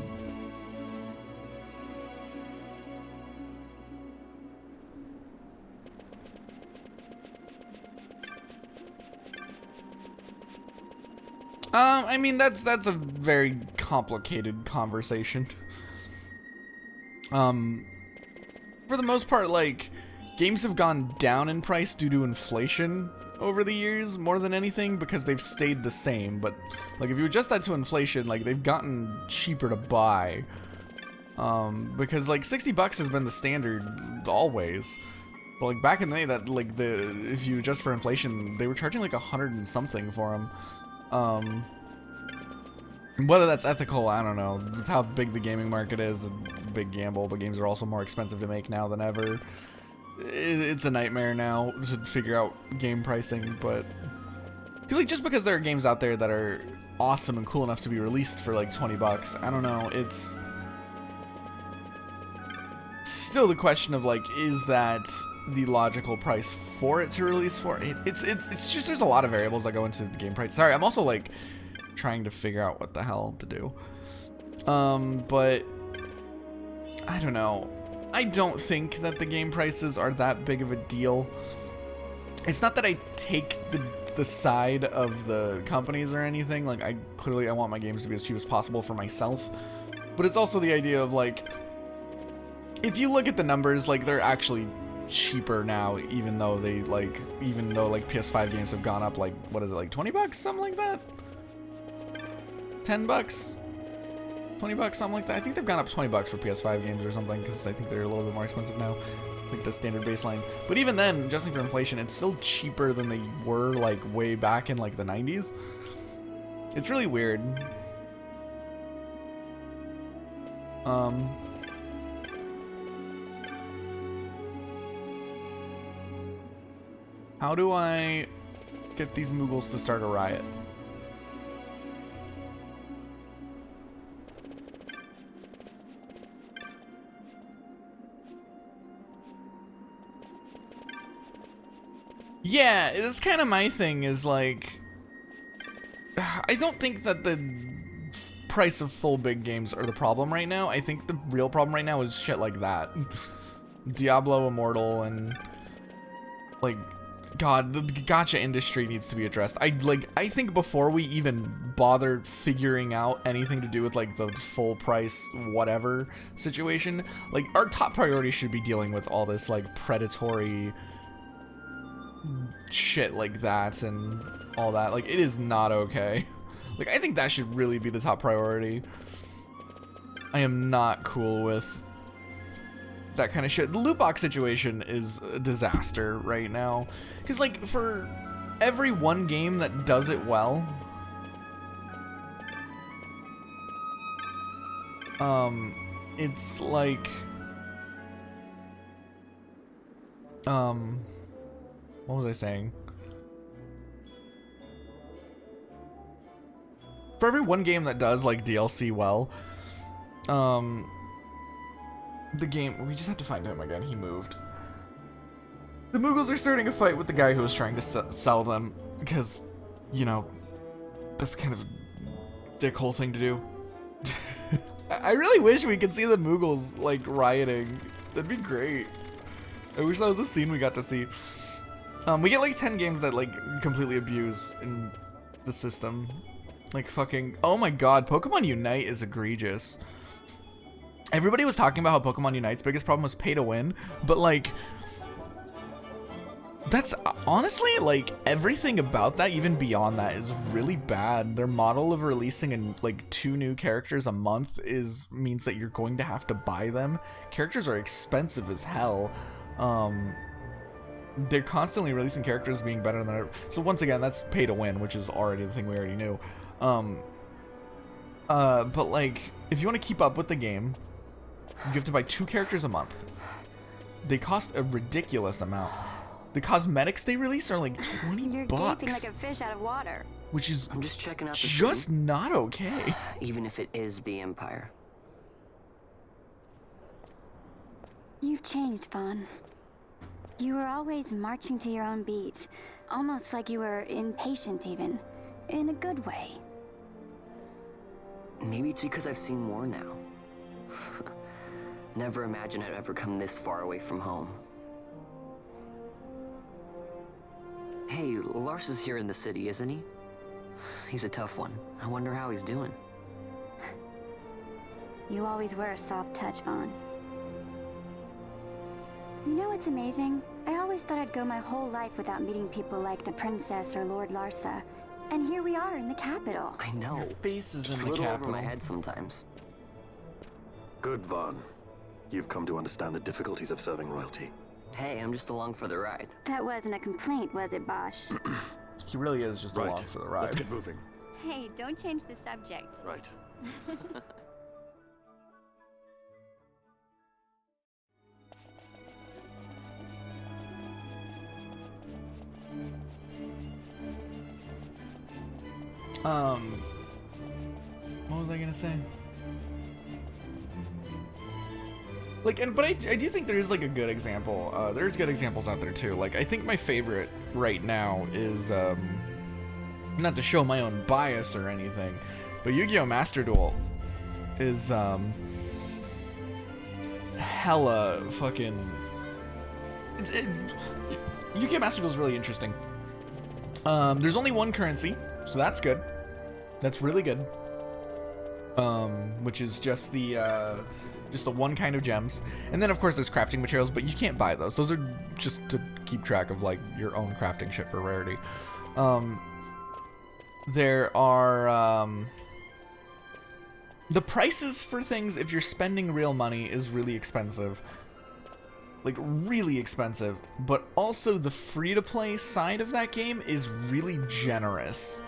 I mean, that's a very complicated conversation. For the most part, like, games have gone down in price due to inflation over the years more than anything, because they've stayed the same. But like, if you adjust that to inflation, like, they've gotten cheaper to buy. Because like $60 has been the standard always. But like back in the day, that like if you adjust for inflation, they were charging like 100 and something for them. Whether that's ethical, I don't know. With how big the gaming market is, it's a big gamble, but games are also more expensive to make now than ever. It's a nightmare now to figure out game pricing, but because like just because there are games out there that are awesome and cool enough to be released for like $20, I don't know, it's still the question of like, is that the logical price for it to release for it? It's just, there's a lot of variables that go into the game price. Sorry, I'm also like trying to figure out what the hell to do. But I don't know. I don't think that the game prices are that big of a deal. It's not that I take the side of the companies or anything. Like, I want my games to be as cheap as possible for myself. But it's also the idea of like, if you look at the numbers, like, they're actually cheaper now, even though PS5 games have gone up like, what is it, like $20, something like that? $10? $20, something like that. I think they've gone up $20 for PS5 games or something, because I think they're a little bit more expensive now, like the standard baseline. But even then, adjusting for inflation, it's still cheaper than they were like way back in like the 90s. It's really weird. How do I get these Moogles to start a riot? Yeah, that's kind of my thing, is like, I don't think that the price of full big games are the problem right now. I think the real problem right now is shit like that. Diablo Immortal and like, God, the gacha industry needs to be addressed. I think before we even bothered figuring out anything to do with like the full price whatever situation, like our top priority should be dealing with all this like predatory shit like that and all that. Like, it is not okay. Like, I think that should really be the top priority. I am not cool with that kind of shit. The loot box situation is a disaster right now. Because, like, for every one game that does it well, it's like, what was I saying? For every one game that does like DLC well, the game, we just have to find him again. He moved. The Moogles are starting a fight with the guy who was trying to sell them because, you know, that's kind of a dickhole thing to do. I really wish we could see the Moogles like rioting. That'd be great. I wish that was a scene we got to see. We get like 10 games that like completely abuse in the system. Like fucking, oh my god, Pokemon Unite is egregious. Everybody was talking about how Pokemon Unite's biggest problem was pay to win, but like, that's honestly like everything about that, even beyond that, is really bad. Their model of releasing like 2 new characters a month means that you're going to have to buy them. Characters are expensive as hell. They're constantly releasing characters being better than ever. So once again, that's pay to win, which is already the thing we already knew. But like, if you want to keep up with the game, you have to buy 2 characters a month. They cost a ridiculous amount. The cosmetics they release are like 20 You're bucks. gaping like a fish out of water. Which is I'm just checking out the just city, not okay. even if it is the Empire. You've changed, Vaughn. You were always marching to your own beat. Almost like you were impatient even. In a good way. Maybe it's because I've seen more now. Never imagined I'd ever come this far away from home. Hey, Lars is here in the city, isn't he? He's a tough one. I wonder how he's doing. You always were a soft touch, Vaughn. You know what's amazing? I always thought I'd go my whole life without meeting people like the Princess or Lord Larsa. And here we are in the capital. I know. Your face is It's in a the little capital. over my head sometimes. Good, Vaughn. You've come to understand the difficulties of serving royalty. Hey, I'm just along for the ride. That wasn't a complaint, was it, Bosch? He really is just along for the ride. Let's get moving. Hey, don't change the subject. Right. What was I gonna say? Like, but I do think there is like a good example. There's good examples out there too. Like, I think my favorite right now is, not to show my own bias or anything, but Yu-Gi-Oh! Master Duel is, hella fucking. Yu-Gi-Oh! Master Duel is really interesting. There's only one currency, so that's good. That's really good. Which is just the one kind of gems. And then of course there's crafting materials, but you can't buy those. Those are just to keep track of like your own crafting shit for rarity. There are, the prices for things, if you're spending real money, is really expensive. Like, really expensive. But also the free-to-play side of that game is really generous.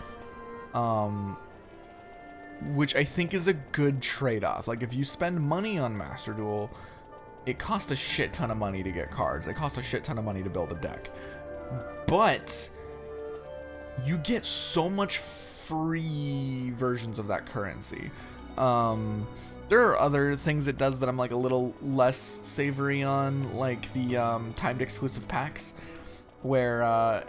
Which I think is a good trade-off. Like, if you spend money on Master Duel, it costs a shit ton of money to get cards. It costs a shit ton of money to build a deck. But you get so much free versions of that currency. There are other things it does that I'm like a little less savory on, like the timed exclusive packs, where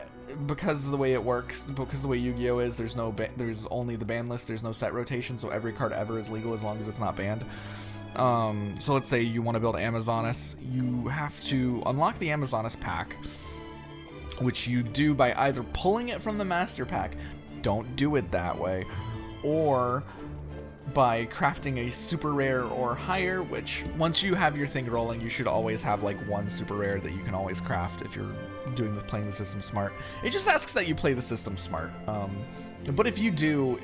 because of the way it works, because the way Yu-Gi-Oh is, there's only the ban list. There's no set rotation, so every card ever is legal as long as it's not banned. So let's say you want to build Amazonas, you have to unlock the Amazonas pack, which you do by either pulling it from the master pack. Don't do it that way, or by crafting a super rare or higher, which once you have your thing rolling, you should always have like one super rare that you can always craft if you're playing the system smart. It just asks that you play the system smart. But if you do,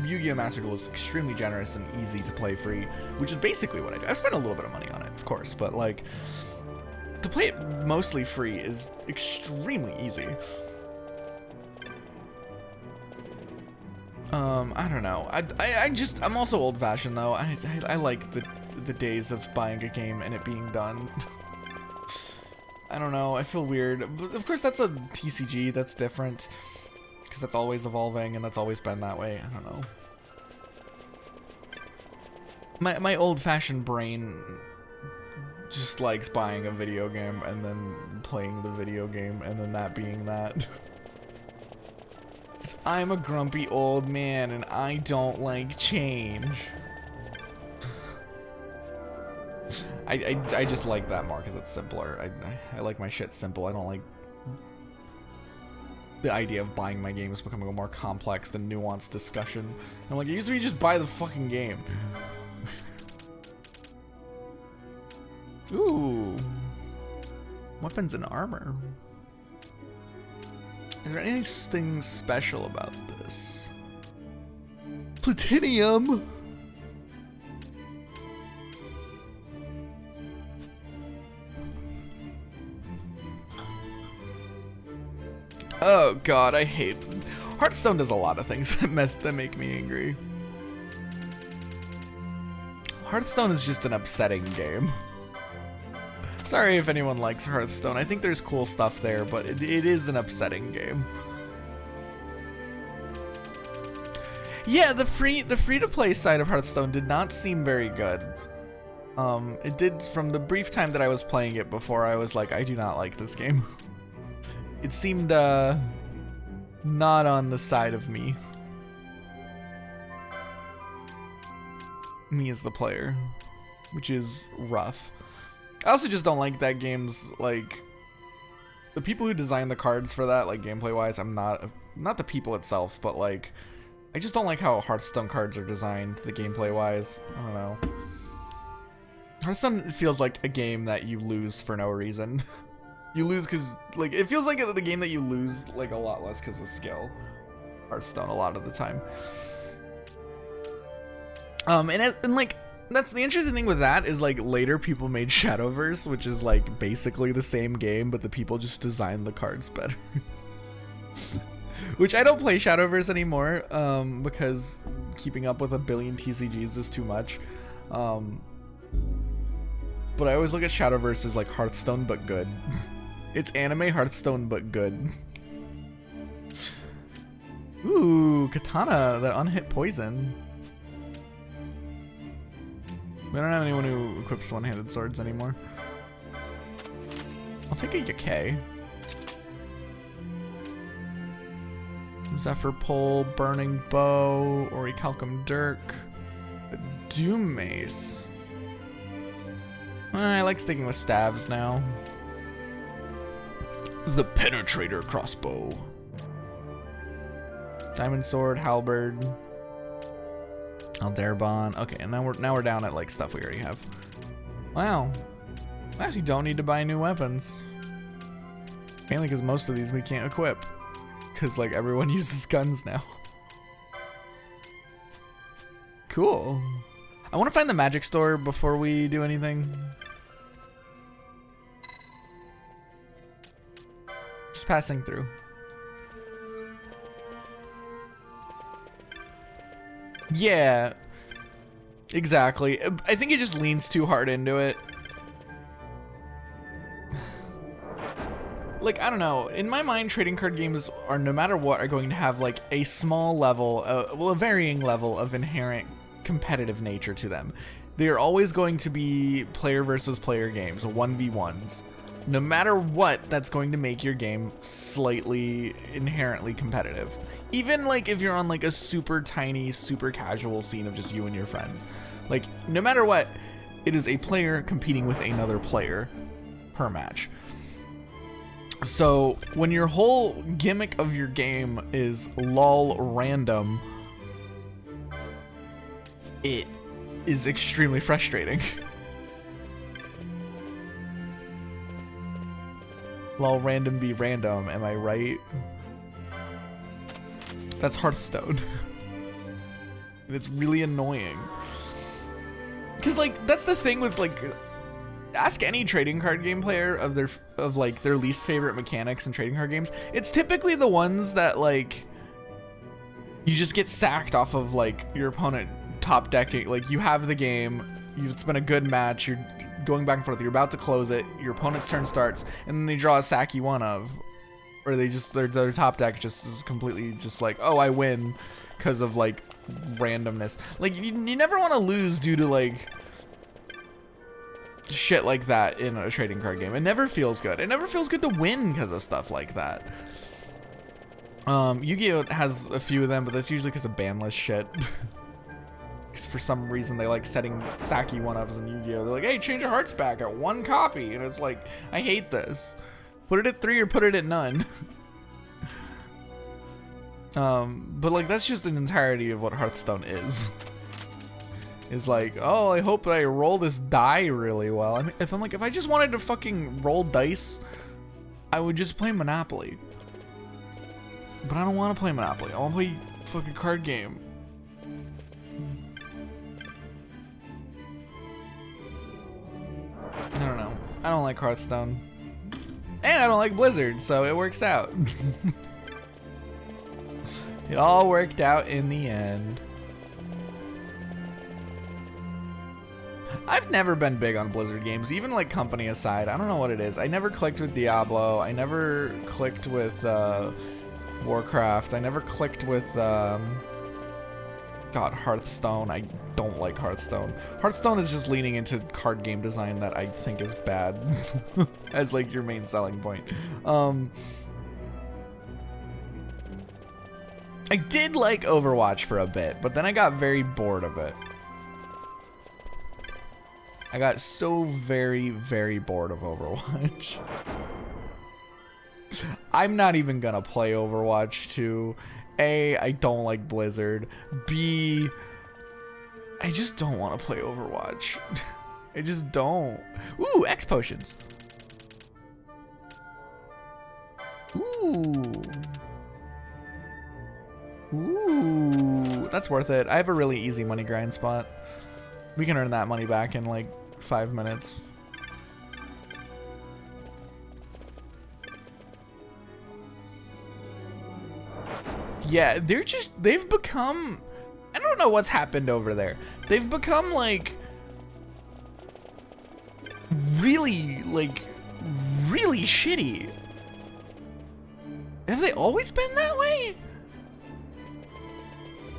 Yu-Gi-Oh! Master Duel is extremely generous and easy to play free, which is basically what I do. I spent a little bit of money on it, of course, but like to play it mostly free is extremely easy. I don't know. I'm also old-fashioned though. I like the days of buying a game and it being done. I don't know. I feel weird. But of course, that's a TCG. That's different because that's always evolving and that's always been that way. I don't know. My old-fashioned brain just likes buying a video game and then playing the video game and then that being that. I'm a grumpy old man and I don't like change. I just like that more because it's simpler. I like my shit simple. I don't like the idea of buying my games becoming a more complex and nuanced discussion. I'm like, it used to be just buy the fucking game. Ooh. Weapons and armor. Is there anything special about this? Platinum! Oh god, I hate... Hearthstone does a lot of things that make me angry. Hearthstone is just an upsetting game. Sorry if anyone likes Hearthstone. I think there's cool stuff there, but it is an upsetting game. Yeah, the free-to-play side of Hearthstone did not seem very good. It did, from the brief time that I was playing it before, I was like, I do not like this game. It seemed, not on the side of me. Me as the player, which is rough. I also just don't like that game's, like, the people who design the cards for that, like, gameplay-wise, I'm not the people itself, but, like, I just don't like how Hearthstone cards are designed, the gameplay-wise. I don't know. Hearthstone feels like a game that you lose for no reason. You lose because, like, it feels like the game that you lose, like, a lot less because of skill. Hearthstone, a lot of the time. And like, that's the interesting thing with that is, like, later people made Shadowverse, which is, like, basically the same game, but the people just designed the cards better. Which I don't play Shadowverse anymore, because keeping up with a billion TCGs is too much. But I always look at Shadowverse as, like, Hearthstone, but good. It's anime Hearthstone, but good. Ooh, Katana, that unhit poison. We don't have anyone who equips one-handed swords anymore. I'll take a Yakkei. Zephyr Pole, Burning Bow, Orichalcum Dirk, a Doom Mace. I like sticking with stabs now. The Penetrator Crossbow. Diamond Sword, Halberd. Alderbon. Okay, and now we're down at, like, stuff we already have. Wow. I actually don't need to buy new weapons. Mainly because most of these we can't equip. Because, like, everyone uses guns now. Cool. I want to find the magic store before we do anything. Just passing through. Yeah, exactly. I think it just leans too hard into it. Like, I don't know. In my mind, trading card games are, no matter what, are going to have, like, a small level, well, a varying level of inherent competitive nature to them. They're always going to be player versus player games, 1v1s. No matter what, that's going to make your game slightly inherently competitive. Even like if you're on like a super tiny, super casual scene of just you and your friends. Like, no matter what, it is a player competing with another player per match. So when your whole gimmick of your game is lol random, it is extremely frustrating. Lol random be random, am I right? That's Hearthstone. It's really annoying. Cause like that's the thing with like, ask any trading card game player of their least favorite mechanics in trading card games. It's typically the ones that like you just get sacked off of like your opponent top decking. Like you have the game, it's been a good match, you're going back and forth, you're about to close it, your opponent's turn starts, and then they draw a sack you one of, or they just their top deck just is completely just like, oh, I win because of like randomness. Like you never want to lose due to like shit like that in a trading card game. It never feels good. It never feels good to win because of stuff like that. Yu-Gi-Oh has a few of them, but that's usually because of ban list shit. Because for some reason they like setting Saki one-ups in Yu-Gi-Oh. They're like, hey, change your hearts back at 1 copy. And it's like, I hate this. Put it at 3 or put it at none. But like, that's just an entirety of what Hearthstone is. Is like, oh, I hope I roll this die really well. I mean, if I just wanted to fucking roll dice, I would just play Monopoly. But I don't want to play Monopoly. I want to play fucking card game. I don't know. I don't like Hearthstone. And I don't like Blizzard, so it works out. It all worked out in the end. I've never been big on Blizzard games, even like company aside. I don't know what it is. I never clicked with Diablo. I never clicked with Warcraft. I never clicked with God, Hearthstone. I don't like Hearthstone. Hearthstone is just leaning into card game design that I think is bad as like your main selling point. I did like Overwatch for a bit, but then I got very bored of it. I got so very, very bored of Overwatch. I'm not even gonna play Overwatch 2. A, I don't like Blizzard. B, I just don't want to play Overwatch. I just don't. Ooh, X potions. Ooh. Ooh, that's worth it. I have a really easy money grind spot. We can earn that money back in like 5 minutes. Yeah, they've become, I don't know what's happened over there. They've become like really shitty. Have they always been that way?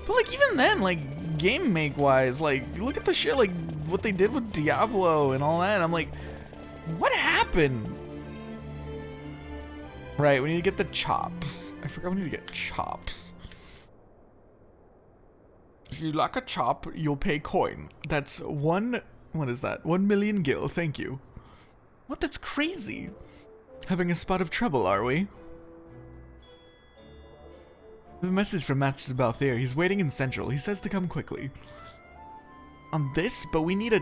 But like even then, like game make wise, like look at the shit, like what they did with Diablo and all that. I'm like, what happened? Right, we need to get the chops. I forgot we need to get chops. If you like a chop, you'll pay coin. That's what is that? 1 million gil, thank you. What, that's crazy. Having a spot of trouble, are we? We have a message from Master Balthier. He's waiting in Central. He says to come quickly. On this? But we need a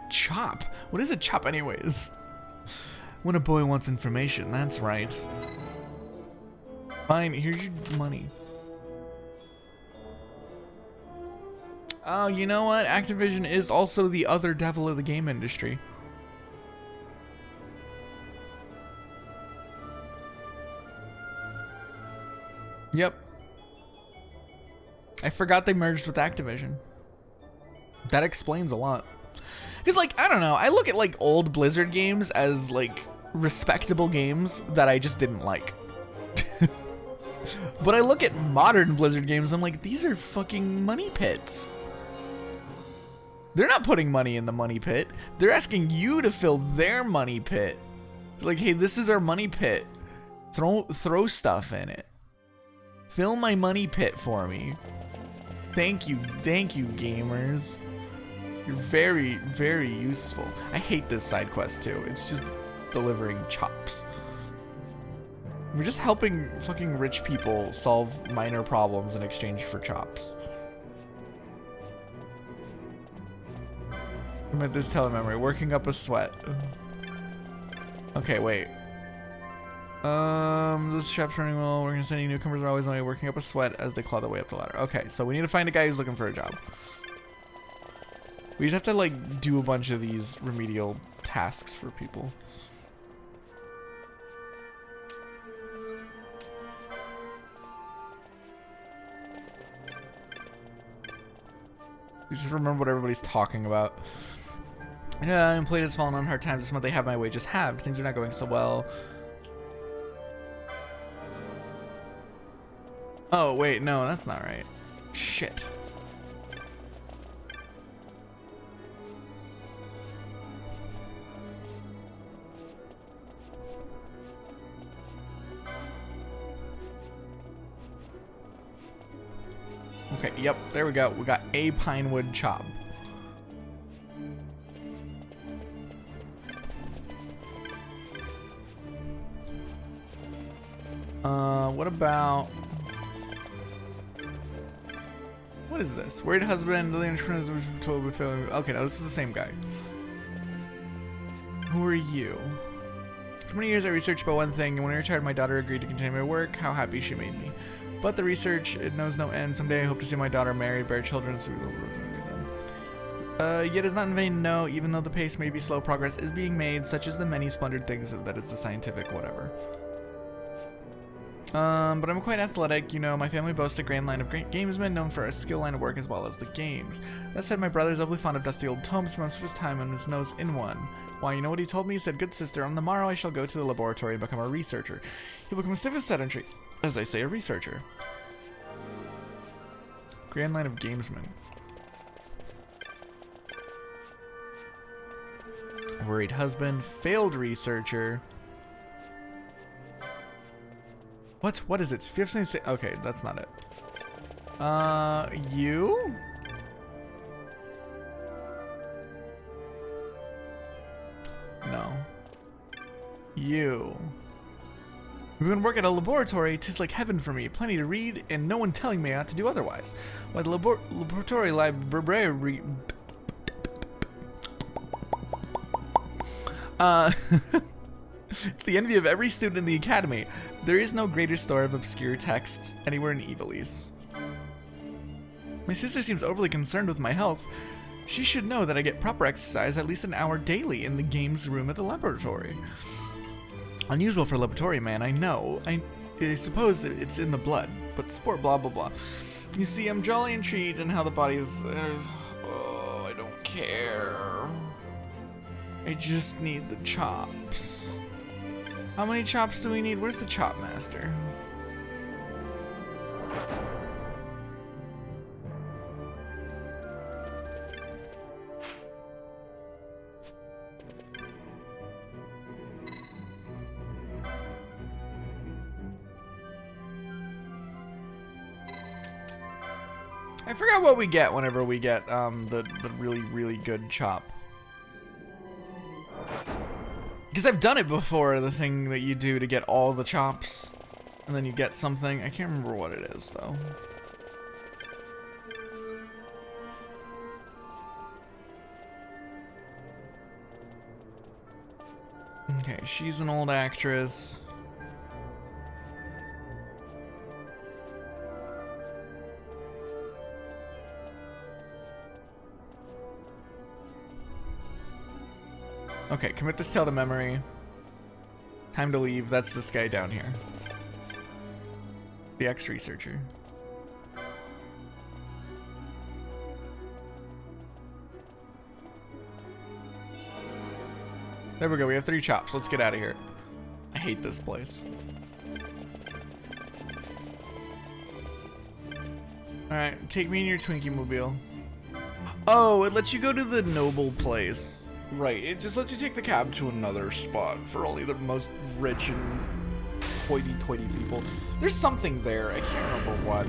chop. What is a chop anyways? When a boy wants information, that's right. Fine, here's your money. Oh, you know what? Activision is also the other devil of the game industry. Yep. I forgot they merged with Activision. That explains a lot. Because, like, I don't know, I look at, like, old Blizzard games as, like, respectable games that I just didn't like. But I look at modern Blizzard games, I'm like, these are fucking money pits. They're not putting money in the money pit. They're asking you to fill their money pit. Like, hey, this is our money pit. Throw stuff in it. Fill my money pit for me. Thank you, gamers. You're very, very useful. I hate this side quest too. It's just delivering chops. We're just helping fucking rich people solve minor problems in exchange for chops. I'm at this telememory, working up a sweat. Okay, wait. Those chefs running well, we're gonna send newcomers are always only working up a sweat as they claw their way up the ladder. Okay, so we need to find a guy who's looking for a job. We just have to like do a bunch of these remedial tasks for people. You just remember what everybody's talking about. Yeah, employed has fallen on hard times this month. They have my wages halved. Things are not going so well. Oh, wait, no, that's not right. Shit. Okay, yep, there we go. We got a pinewood chop. What about... What is this? Worried husband, the entrepreneurs were told we failed. Okay, no, this is the same guy. Who are you? For many years I researched about one thing, and when I retired my daughter agreed to continue my work. How happy she made me. But the research, it knows no end. Someday I hope to see my daughter married, bear children, so we will yet is not in vain, no, even though the pace may be slow, progress is being made, such as the many splendid things that is the scientific whatever. But I'm quite athletic, you know, my family boasts a grand line of great gamesmen known for a skill line of work as well as the games. That said, my brother's awfully fond of dusty old tomes for most of his time and his nose in one. Why, you know what he told me? He said, good sister, on the morrow I shall go to the laboratory and become a researcher. He'll become a stiff as sedentary, as I say, a researcher. Grand line of gamesmen. Worried husband, failed researcher. What is it? If you have something to say, okay, that's not it. You? No. You. We've been working at a laboratory, 'tis like heaven for me. Plenty to read, and no one telling me I ought to do otherwise. Why, the laboratory library... It's the envy of every student in the academy. There is no greater store of obscure texts anywhere in Ivalice. My sister seems overly concerned with my health. She should know that I get proper exercise at least an hour daily in the games room at the laboratory. Unusual for a laboratory man, I know. I suppose it's in the blood, but sport blah blah blah. You see, I'm jolly intrigued in how the body is... oh, I don't care. I just need the chops. How many chops do we need? Where's the chop master? I forgot what we get whenever we get the really, really good chop. Because I've done it before, the thing that you do to get all the chops, and then you get something. I can't remember what it is, though. Okay, she's an old actress. Okay, commit this tale to memory. Time to leave. That's this guy down here. The ex-researcher. There we go. We have 3 chops. Let's get out of here. I hate this place. Alright, take me in your Twinkie mobile. Oh, it lets you go to the noble place. Right, it just lets you take the cab to another spot for only the most rich and hoity-toity people. There's something there, I can't remember what.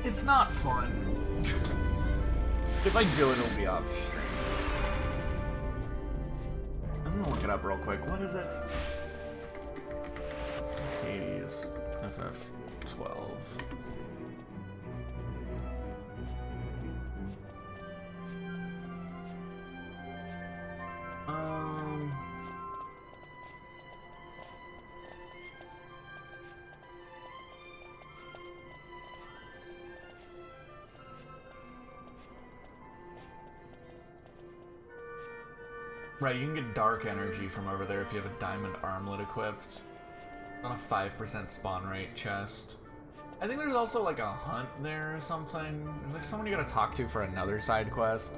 It's not fun. If I do it, it'll be off stream. I'm gonna look it up real quick. What is it? Katie's FF12. Right, you can get dark energy from over there if you have a diamond armlet equipped. On a 5% spawn rate chest. I think there's also like a hunt there or something. There's like someone you gotta talk to for another side quest.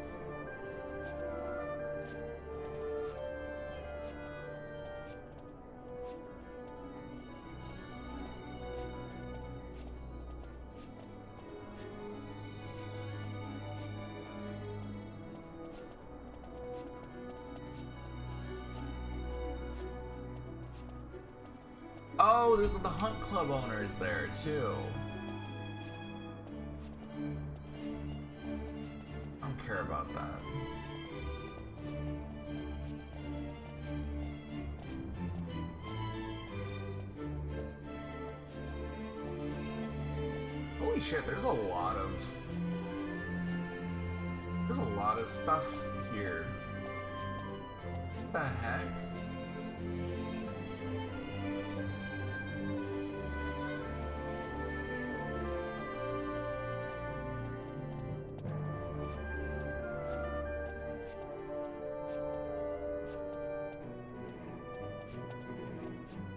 Oh, there's the Hunt Club owners there too. I don't care about that. Holy shit, there's a lot of stuff here. What the heck?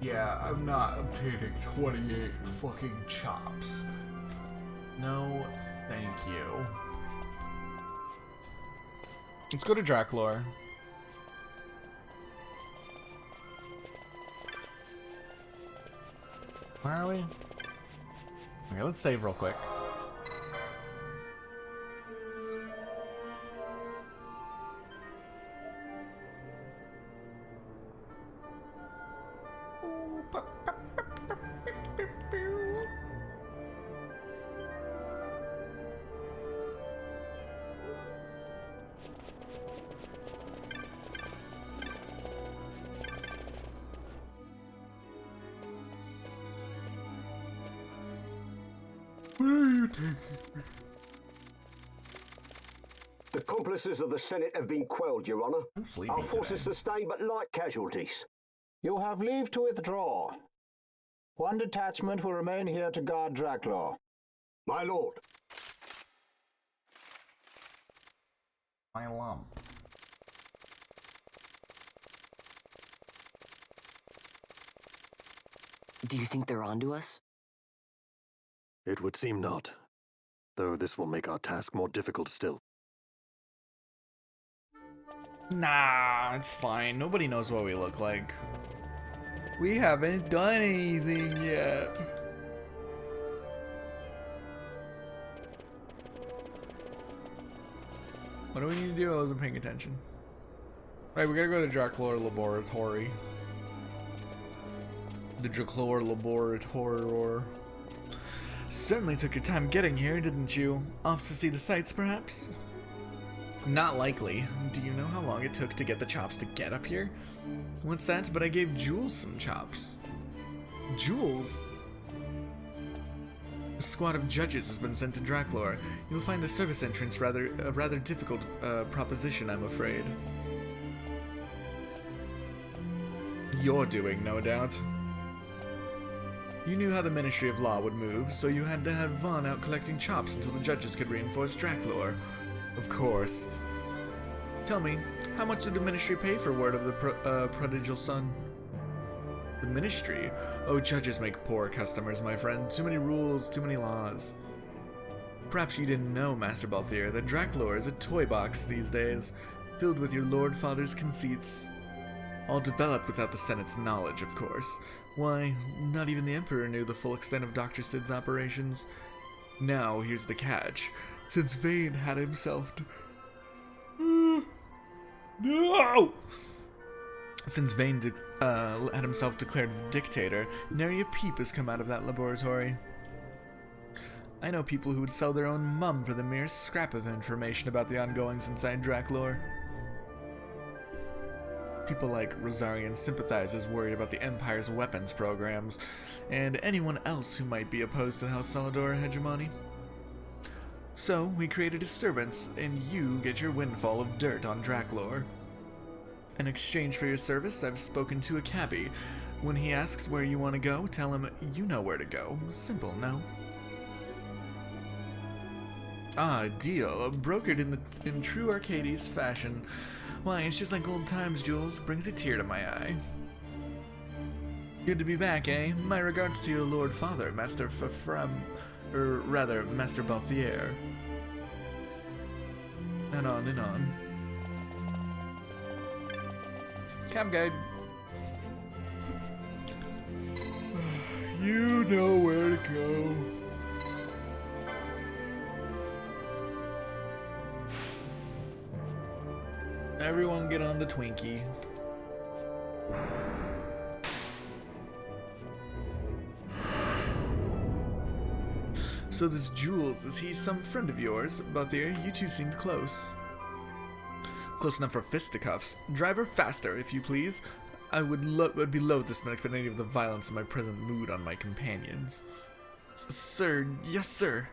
Yeah, I'm not obtaining 28 fucking chops. No, thank you. Let's go to Draclor. Where are we? Okay, let's save real quick. The accomplices of the Senate have been quelled, Your Honor. I'm sleeping Our forces today. sustained but light casualties. You have leave to withdraw. One detachment will remain here to guard Draclaw. My lord. My lump. Do you think they're onto us? It would seem not, though this will make our task more difficult still. Nah, it's fine. Nobody knows what we look like. We haven't done anything yet. What do we need to do? I wasn't paying attention. Right, we gotta go to the Draclor Laboratory. The Draclor Laboratory. Certainly took your time getting here, didn't you? Off to see the sights, perhaps? Not likely. Do you know how long it took to get the chops to get up here? What's that? But I gave Jules some chops. Jules? A squad of judges has been sent to Draclor. You'll find the service entrance a rather difficult proposition, I'm afraid. You're doing, no doubt. You knew how the Ministry of Law would move, so you had to have Vaughn out collecting chops until the judges could reinforce Draclor. Of course. Tell me, how much did the Ministry pay for word of the prodigal son? The Ministry? Oh, judges make poor customers, my friend. Too many rules, too many laws. Perhaps you didn't know, Master Balthier, that Draclor is a toy box these days, filled with your Lord Father's conceits. All developed without the Senate's knowledge, of course. Why, not even the Emperor knew the full extent of Dr. Sid's operations. Now, here's the catch. Since Vane had himself no! Since Vane had himself declared dictator, nary a peep has come out of that laboratory. I know people who would sell their own mum for the merest scrap of information about the ongoings inside Draklor. People like Rosarian sympathizers worried about the Empire's weapons programs, and anyone else who might be opposed to House Salador hegemony. So, we created disturbance, and you get your windfall of dirt on Draklor. In exchange for your service, I've spoken to a cabbie. When he asks where you want to go, tell him you know where to go. Simple, no? Ah, deal. Brokered in true Arcades fashion. Why, it's just like old times, Jules. Brings a tear to my eye. Good to be back, eh? My regards to your Lord Father, Master Master Balthier. And on and on. Cab guide. You know where to go. Everyone get on the Twinkie. So this Jules, is he some friend of yours? Balthier, you two seemed close. Close enough for fisticuffs. Driver faster, if you please. I would be loath to spend any of the violence of my present mood on my companions. Sir, yes sir.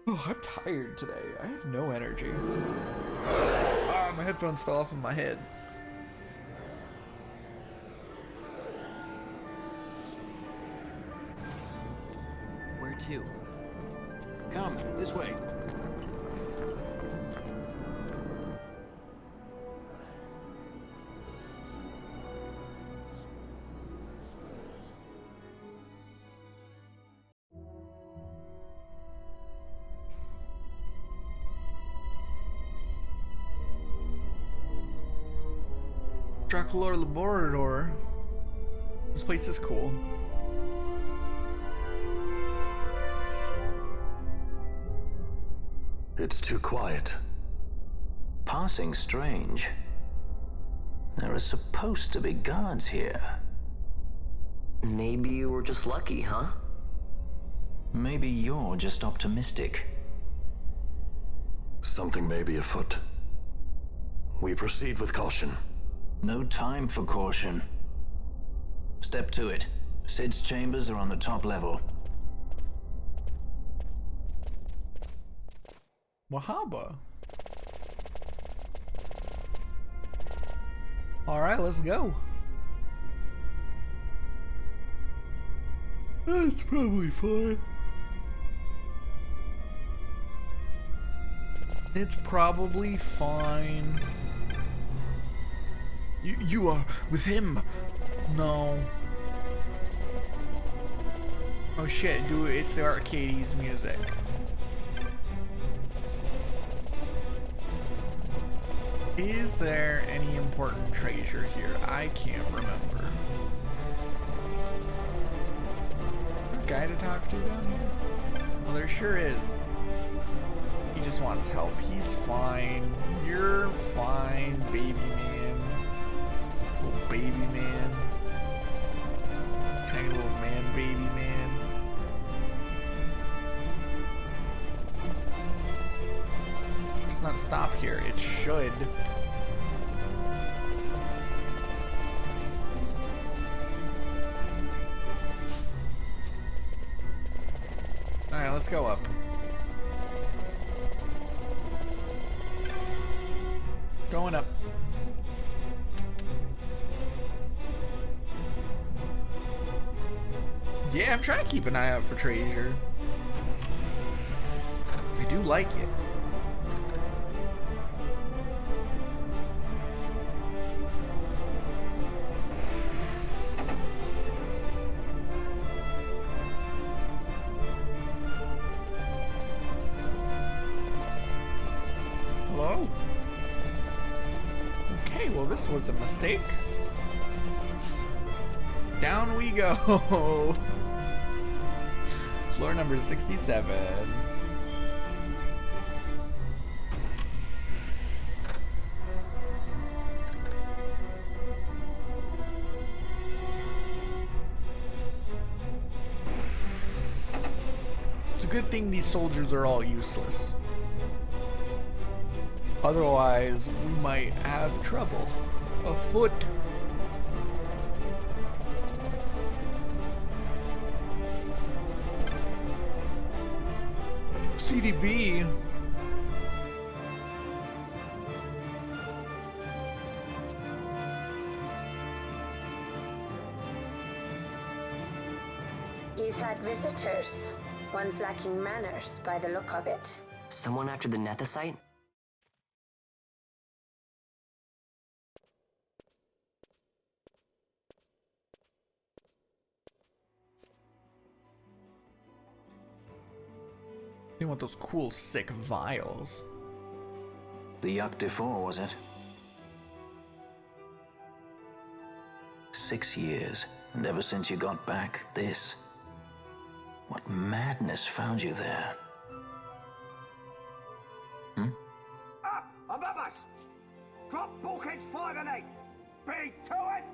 Oh, I'm tired today. I have no energy. Ah, my headphones fell off of my head. Where to? Come, this way. Draklor Laborator. This place is cool. It's too quiet. Passing strange. There are supposed to be guards here. Maybe you were just lucky, huh? Maybe you're just optimistic. Something may be afoot. We proceed with caution. No time for caution. Step to it. Sid's chambers are on the top level. Wahaba. Alright, let's go. That's probably fine. It's probably fine. You are with him. No. Oh shit, dude, it's the Arcades music. Is there any important treasure here? I can't remember. Is there a guy to talk to down here? Well, there sure is. He just wants help. He's fine. You're fine, baby man. Little baby man. Tiny little man, baby man. Does not stop here. It should. Alright, let's go up. Going up. Yeah, I'm trying to keep an eye out for treasure. I do like it. Hello? Okay, well this was a mistake. Down we go. Floor number 67. It's a good thing these soldiers are all useless. Otherwise, we might have trouble afoot. CDB. He's had visitors, ones lacking manners by the look of it. Someone after the Nethicite? They want those cool, sick vials. The Yuck de Four, was it? 6 years, and ever since you got back, this. What madness found you there? Up above us! Drop bulkheads 5 and 8! Be to it!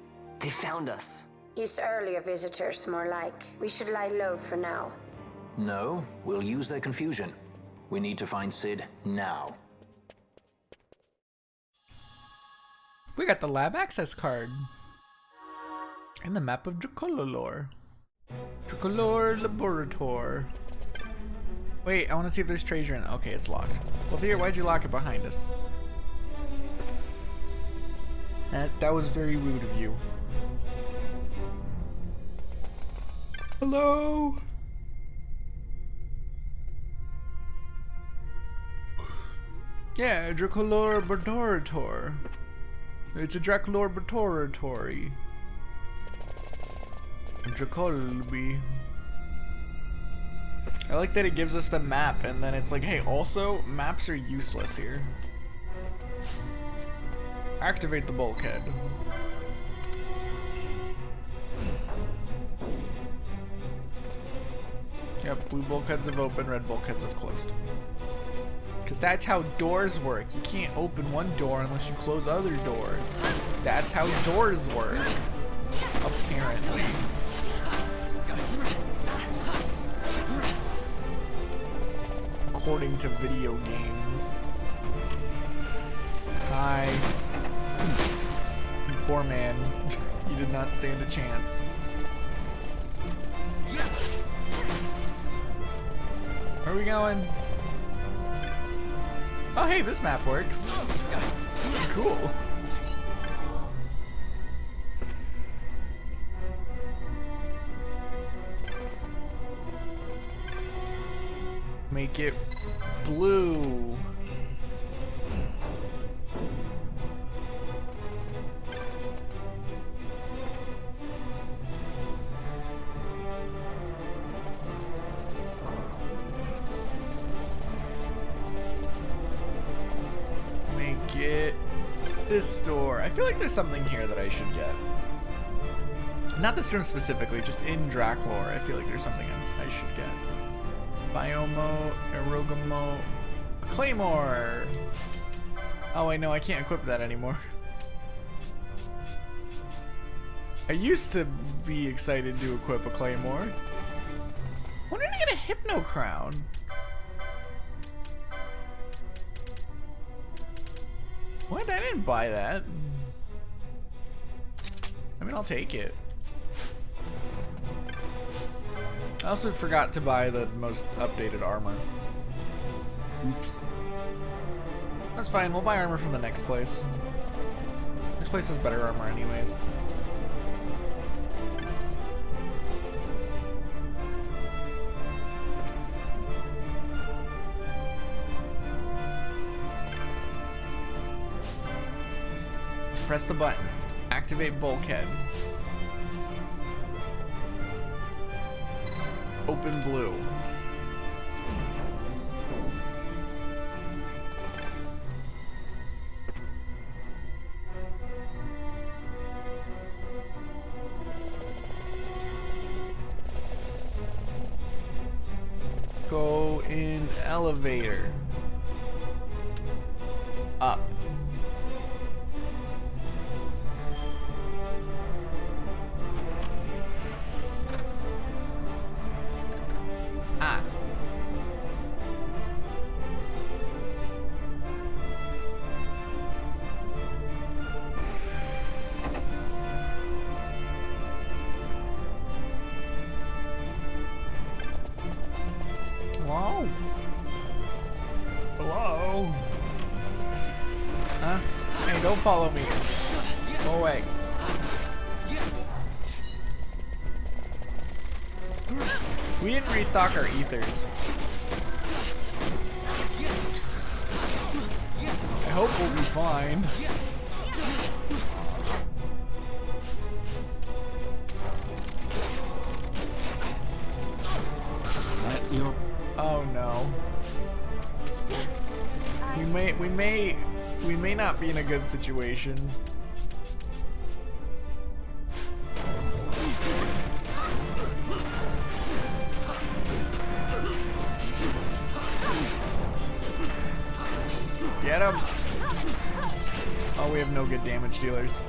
They found us. His earlier visitors, more like. We should lie low for now. No, we'll use their confusion. We need to find Sid now. We got the lab access card. And the map of Dracololor. Dracolor Laboratory. Wait, I want to see if there's treasure in it. Okay, it's locked. Well, Theo, why'd you lock it behind us? That was very rude of you. Hello? Yeah, Dracolor Laboratory. It's a Dracolor Laboratory. Dracolby. I like that it gives us the map and then it's like, hey, also, maps are useless here. Activate the bulkhead. Yep, blue bulkheads have opened, red bulkheads have closed. Because that's how doors work. You can't open one door unless you close other doors. That's how doors work. Apparently. According to video games. Hi. Poor man. You did not stand a chance. Where are we going? Oh hey, this map works. Cool. Make it blue. Make it this door. I feel like there's something here that I should get. Not this room specifically, just in Draklor. I feel like there's something I should get. Biomo, Erogamo, Claymore. Oh wait, no, I can't equip that anymore. I used to be excited to equip a Claymore. When did I get a Hypno Crown? What? I didn't buy that. I mean, I'll take it. I also forgot to buy the most updated armor. Oops. That's fine, we'll buy armor from the next place. This place has better armor anyways. Press the button. Activate bulkhead. Open blue. Go in elevator. Up. Don't follow me. Go away. We didn't restock our ethers. I hope we'll be fine. Oh no. We may not be in a good situation. Get him! Oh, we have no good damage dealers.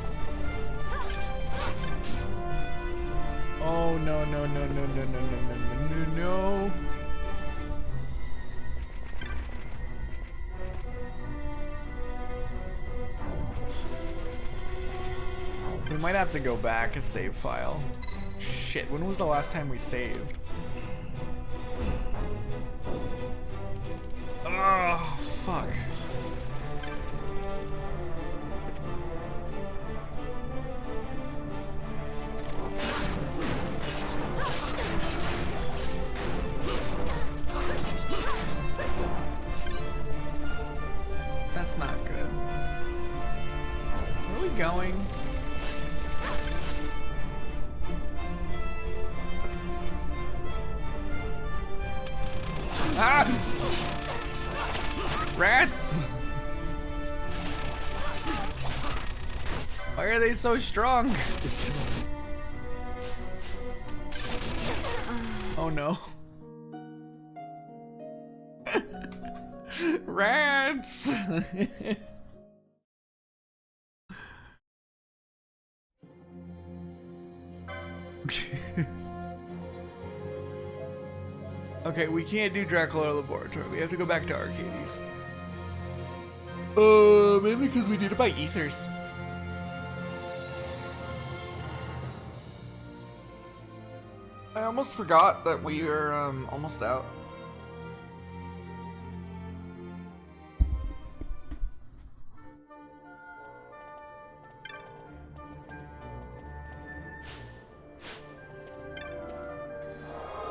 Oh no no no no no no no no no no. We might have to go back a save file. Shit, when was the last time we saved? Oh, fuck. That's not good. Where are we going? Ah! Rats! Why are they so strong? Oh no. Rats! Okay, we can't do Dracula Laboratory. We have to go back to Arcades. Mainly because we need to buy ethers. I almost forgot that we are almost out.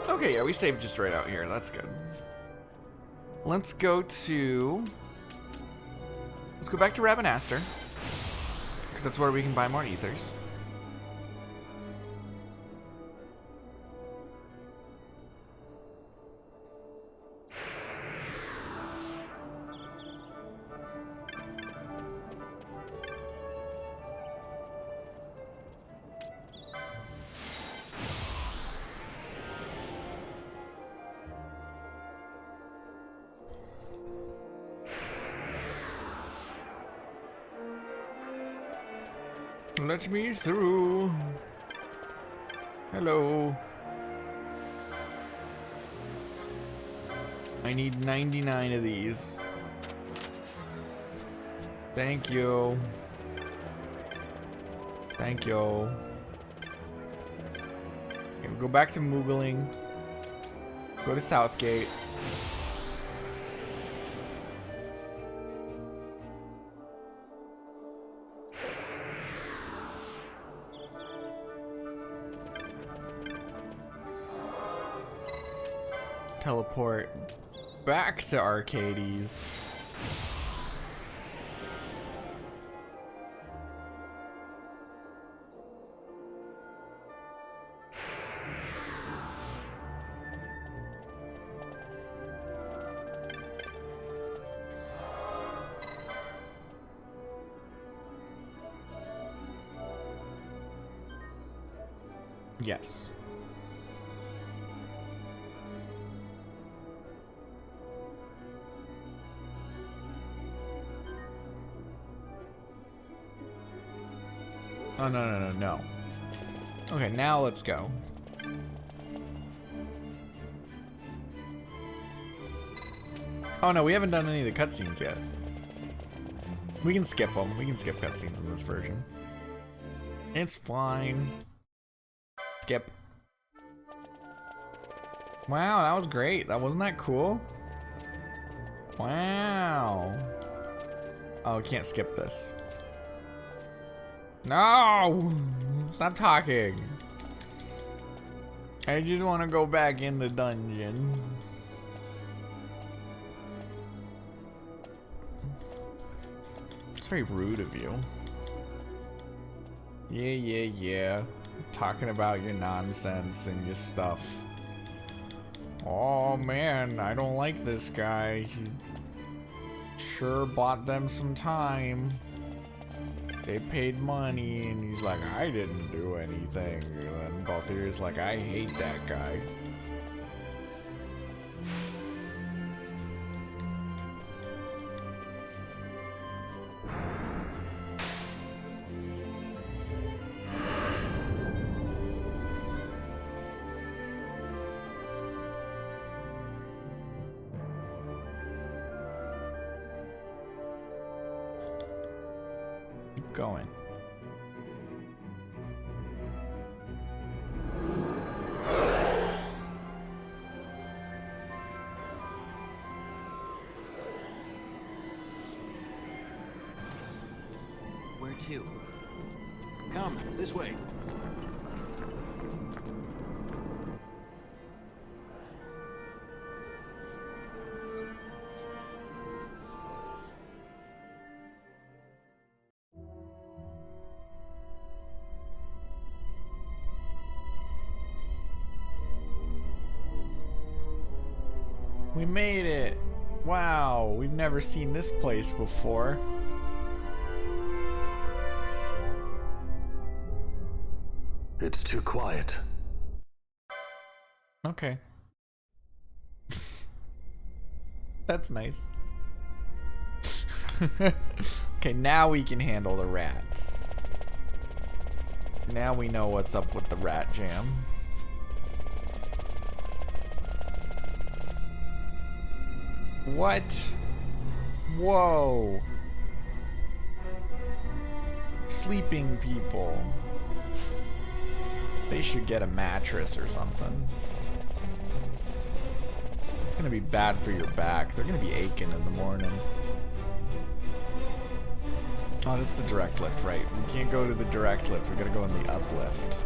Okay, yeah, we saved just right out here. That's good. Let's go back to Rabanastre, because that's where we can buy more ethers. Let me through. Hello. I need 99 of these. Thank you. Thank you. Okay, we'll go back to Moogling. Go to Southgate. Teleport back to Arcades. Yes. Oh, no. Okay, now let's go. Oh no, we haven't done any of the cutscenes yet. We can skip them. We can skip cutscenes in this version. It's fine. Skip. Wow, that was great. Wasn't that cool? Wow. Oh, can't skip this. No! Stop talking. I just want to go back in the dungeon. It's very rude of you. Yeah. Talking about your nonsense and your stuff. Oh man, I don't like this guy. He sure bought them some time. They paid money, and he's like, I didn't do anything. And Balthier's like, I hate that guy. Going. Where to? Come, this way. We made it! Wow, we've never seen this place before. It's too quiet. Okay. That's nice. Okay, now we can handle the rats. Now we know what's up with the rat jam. What? Whoa. Sleeping people. They should get a mattress or something. It's gonna be bad for your back. They're gonna be aching in the morning. Oh, this is the direct lift, right? We can't go to the direct lift. We gotta go in the uplift.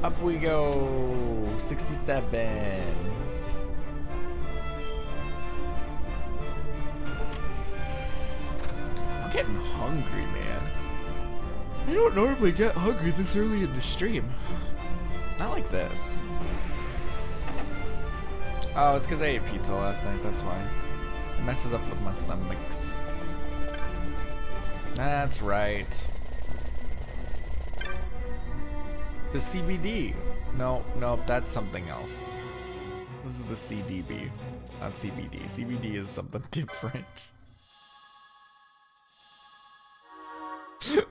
Up we go. 67. I'm getting hungry, man. I don't normally get hungry this early in the stream. Not like this. Oh, it's because I ate pizza last night, that's why. It messes up with my stomachs. That's right. The CBD. No, that's something else. This is the CDB, not CBD. CBD is something different.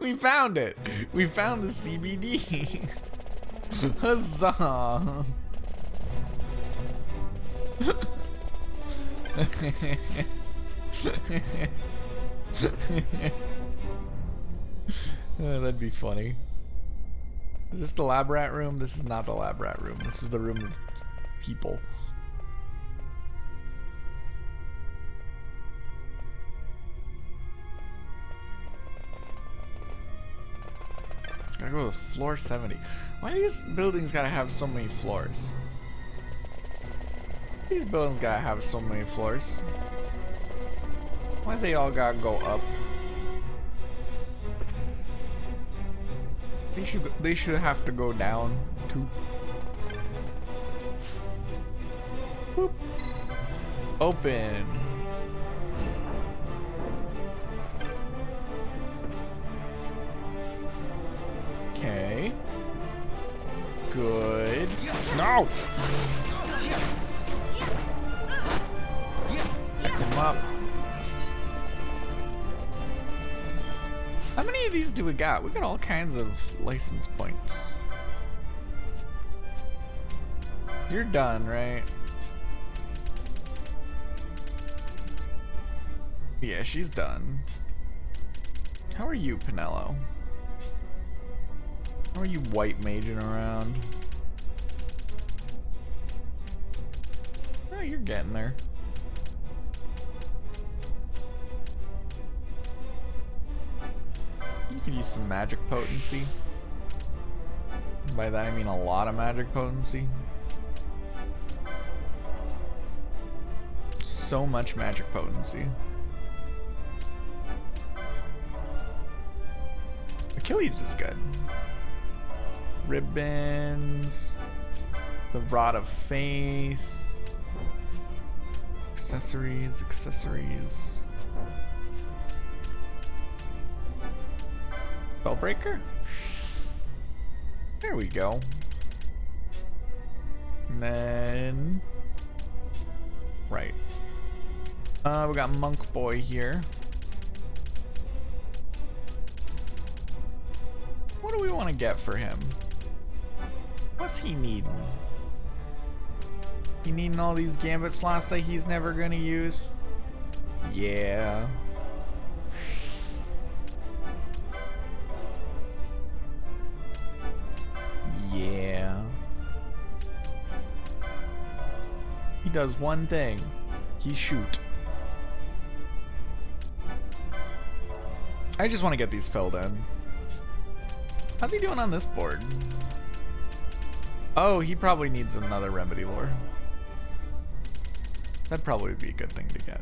We found it! We found the CBD! Huzzah! Oh, that'd be funny. Is this the lab rat room? This is not the lab rat room. This is the room of people. Gotta go to floor 70. Why do these buildings gotta have so many floors? These buildings gotta have so many floors. Why they all gotta go up? They should have to go down too. Boop. Open. Okay. Good. No! Pick him up. How many of these do we got? We got all kinds of license points. You're done, right? Yeah, she's done. How are you, Penelo? How are you white maging around? Oh, you're getting there. could use some magic potency. By that I mean a lot of magic potency. So much magic potency. Achilles is good. Ribbons. The Rod of Faith. Accessories, accessories. Spellbreaker? There we go. And then... Right. We got Monk Boy here. What do we want to get for him? What's he needing? He needing all these Gambit slots that he's never gonna use? Yeah. Yeah. He does one thing. He shoot. I just want to get these filled in. How's he doing on this board? Oh, he probably needs another Remedy Lore. That'd probably be a good thing to get.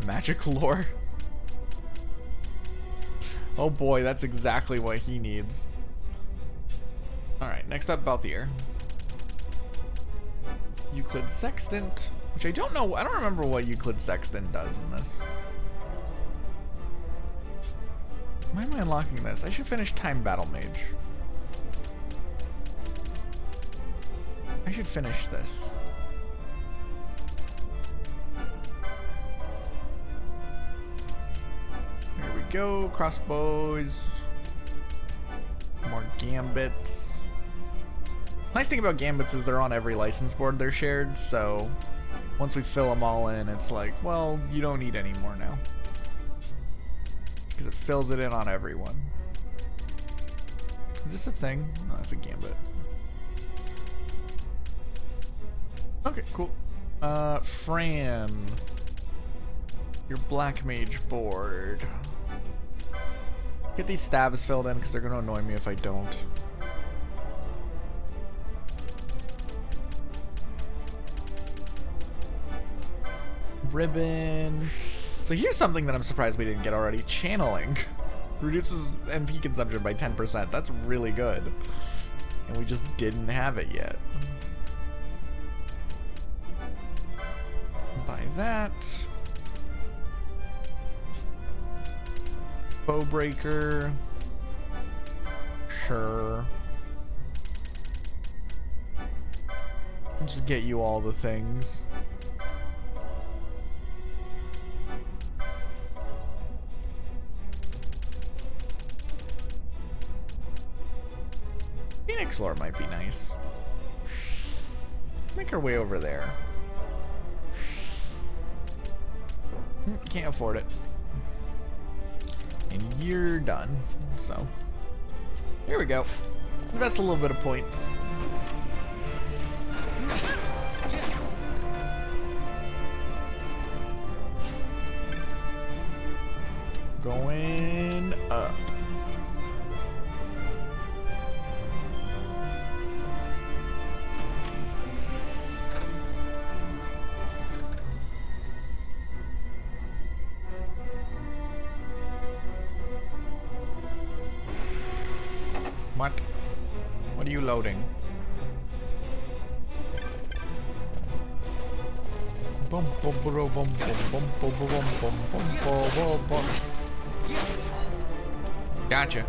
Magic Lore? Oh boy, that's exactly what he needs. Alright, next up, Balthier. Euclid Sextant, which I don't know, I don't remember what Euclid Sextant does in this. Why am I unlocking this? I should finish Time Battle Mage. I should finish this. There we go, crossbows. More gambits. Nice thing about gambits is they're on every license board they're shared, so once we fill them all in, it's like, well, you don't need any more now. Because it fills it in on everyone. Is this a thing? No, that's a gambit. Okay, cool. Fran. Your black mage board. Get these stabs filled in because they're going to annoy me if I don't. Ribbon. So here's something that I'm surprised we didn't get already. Channeling. Reduces MP consumption by 10%. That's really good. And we just didn't have it yet. Buy that. Bowbreaker. Sure. Just get you all the things. Phoenix Lore might be nice. Make our way over there. Can't afford it. And you're done. So, here we go. Invest a little bit of points. Going up. What? What are you loading? Gotcha.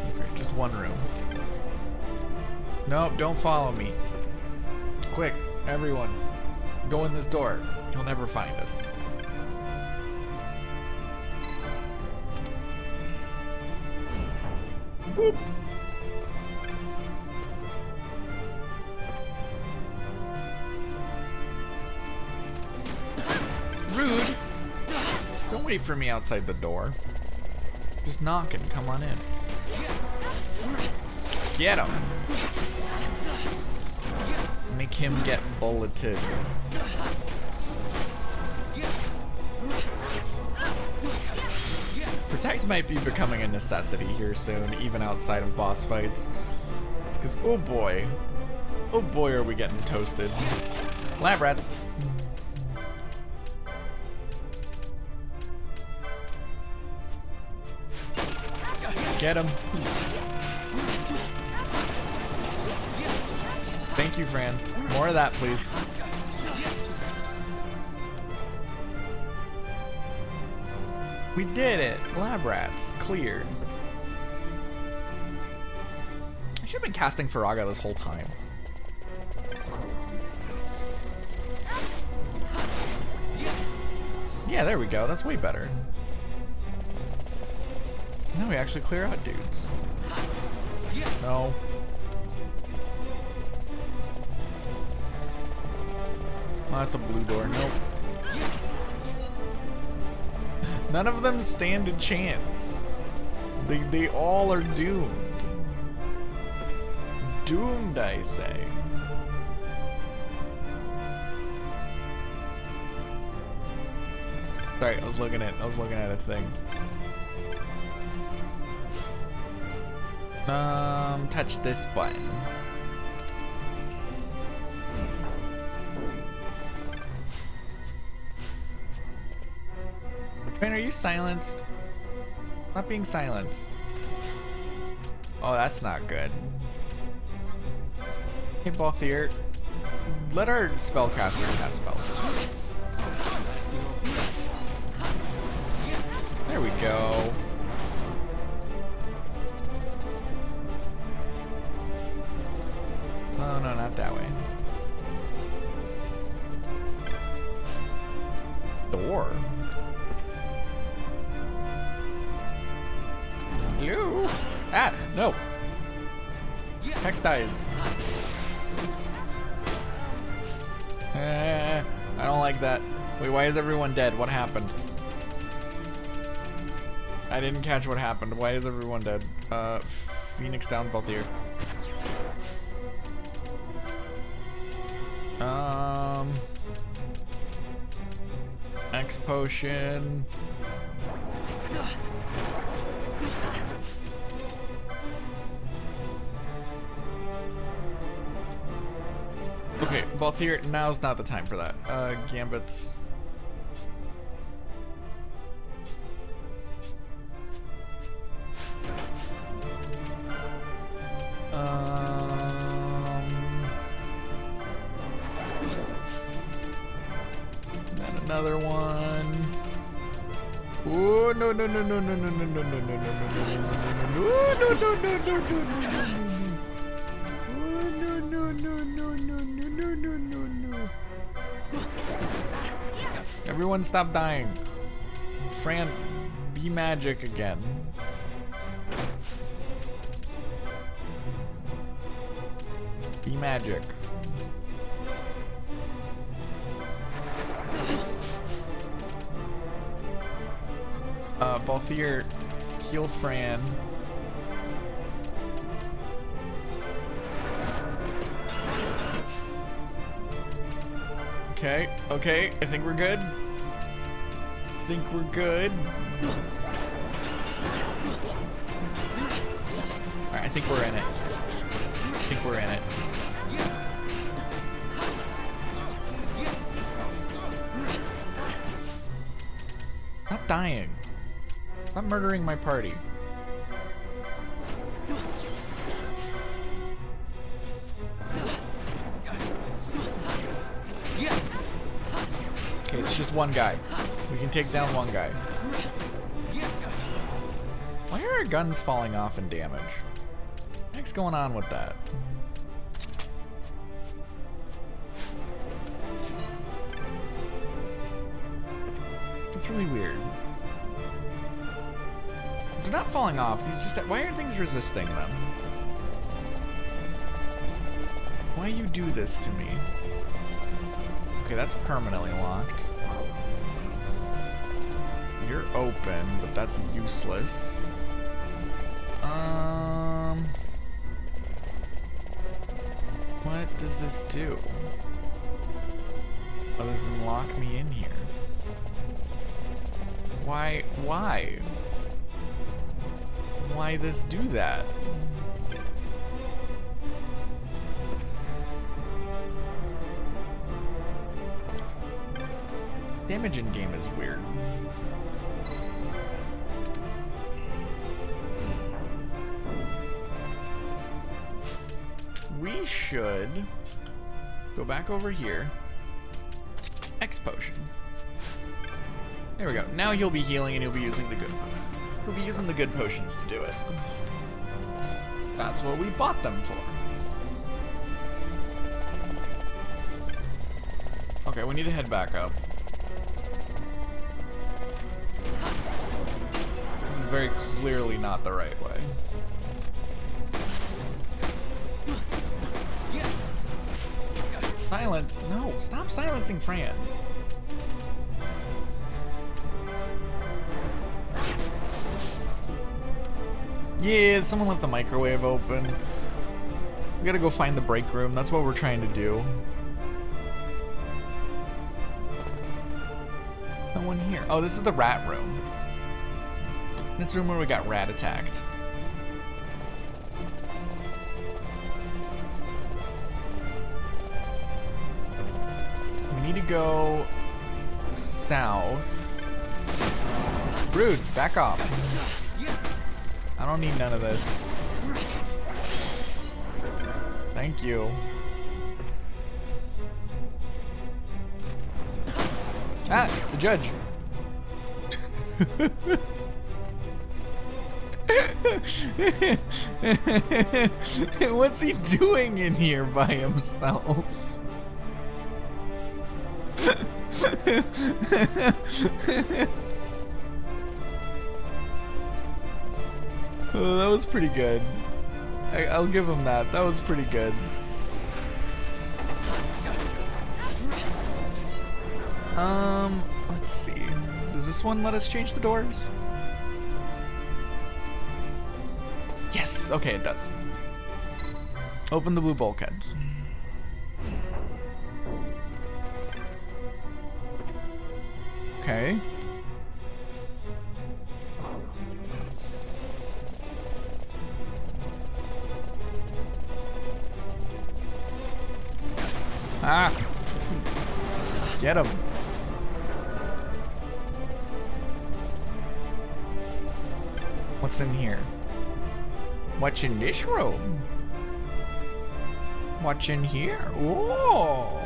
Okay, just one room. Nope, don't follow me. Quick, everyone. Go in this door. You'll never find us. Boop. Rude. Don't wait for me outside the door. Just knock and come on in. Get him. Make him get bulleted. Protect might be becoming a necessity here soon, even outside of boss fights. Because, oh boy, are we getting toasted. Lab rats. Get him. Thank you, Fran. More of that, please. We did it. Lab rats cleared. I should have been casting Faraga this whole time. Yeah, there we go. That's way better. Now we actually clear out dudes. No. Oh, that's a blue door. Nope. None of them stand a chance. They all are doomed. Doomed, I say. Sorry, I was looking at a thing. Touch this button. Train, are you silenced? Not being silenced. Oh, that's not good. Hey, Balthier, let our spellcaster cast spells. There we go. Oh, no, not that way. Door. Hello? Ah, no. Heck dies. I don't like that. Wait, why is everyone dead? What happened? I didn't catch what happened. Why is everyone dead? Phoenix down, both here. X potion. Okay, Balthier, now's not the time for that. Gambits. Then another one. Oh no no no no no no no no no no no no no no no no no. Everyone stop dying. Fran, be magic again. Be magic. Balthier, heal Fran. Okay, okay, I think we're good. I think we're good. Alright, I think we're in it. I think we're in it. Not dying. Stop murdering my party. Okay, it's just one guy. We can take down one guy. Why are our guns falling off in damage? What's going on with that? It's really weird. They're not falling off. These just... Why are things resisting them? Why you do this to me? Okay, that's permanently locked. You're open, but that's useless. What does this do? Other than lock me in here. Why? Why? why this do that. Damage in game is weird. We should go back over here. X potion. There we go. Now he'll be healing and he'll be using the good. He'll be using the good potions to do it. That's what we bought them for. Okay, we need to head back up. This is very clearly not the right way. Silence. No, stop silencing Fran. Yeah, someone left the microwave open. We gotta go find the break room. That's what we're trying to do. No one here. Oh, this is the rat room. This room where we got rat attacked. We need to go south. Rude, back off. I don't need none of this. Thank you. Ah, it's a judge. What's he doing in here by himself? Oh, that was pretty good. I'll give him that. That was pretty good. Let's see. Does this one let us change the doors? Yes! Okay, it does. Open the blue bulkheads. Okay. Ah! Get him. What's in here? What's in this room? What's in here? Ooh!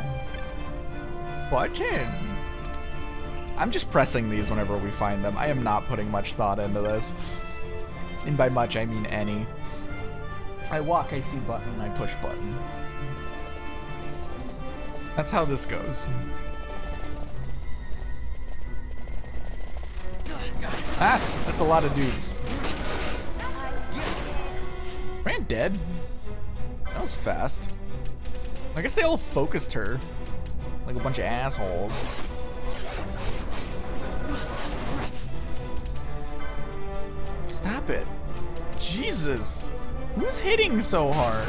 Button. I'm just pressing these whenever we find them. I am not putting much thought into this. And by much, I mean any. I walk, I see button, I push button. That's how this goes. Ah! That's a lot of dudes. Ran dead? That was fast. I guess they all focused her. Like a bunch of assholes. Stop it. Jesus. Who's hitting so hard?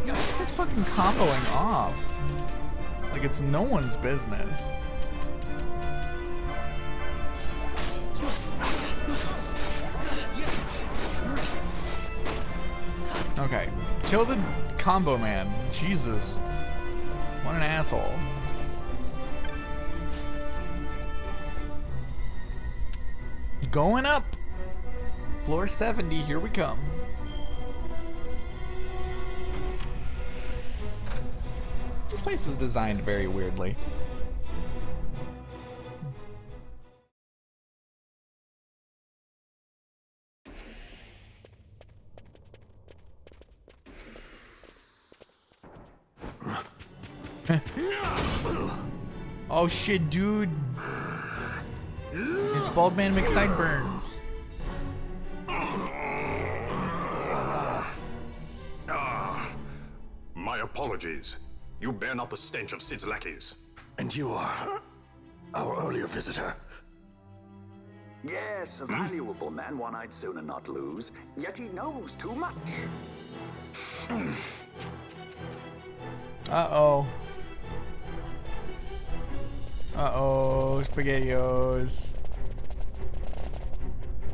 This guy's fucking comboing off. Like it's no one's business. Okay. Kill the combo man. Jesus. What an asshole. Going up. Floor 70, here we come. This place is designed very weirdly. Oh shit, dude. It's Bald Man McSideburns. My apologies. You bear not the stench of Sid's lackeys. And you are our earlier visitor. Yes, a valuable man, one I'd sooner not lose. Yet he knows too much. Uh-oh. Uh-oh, SpaghettiOs.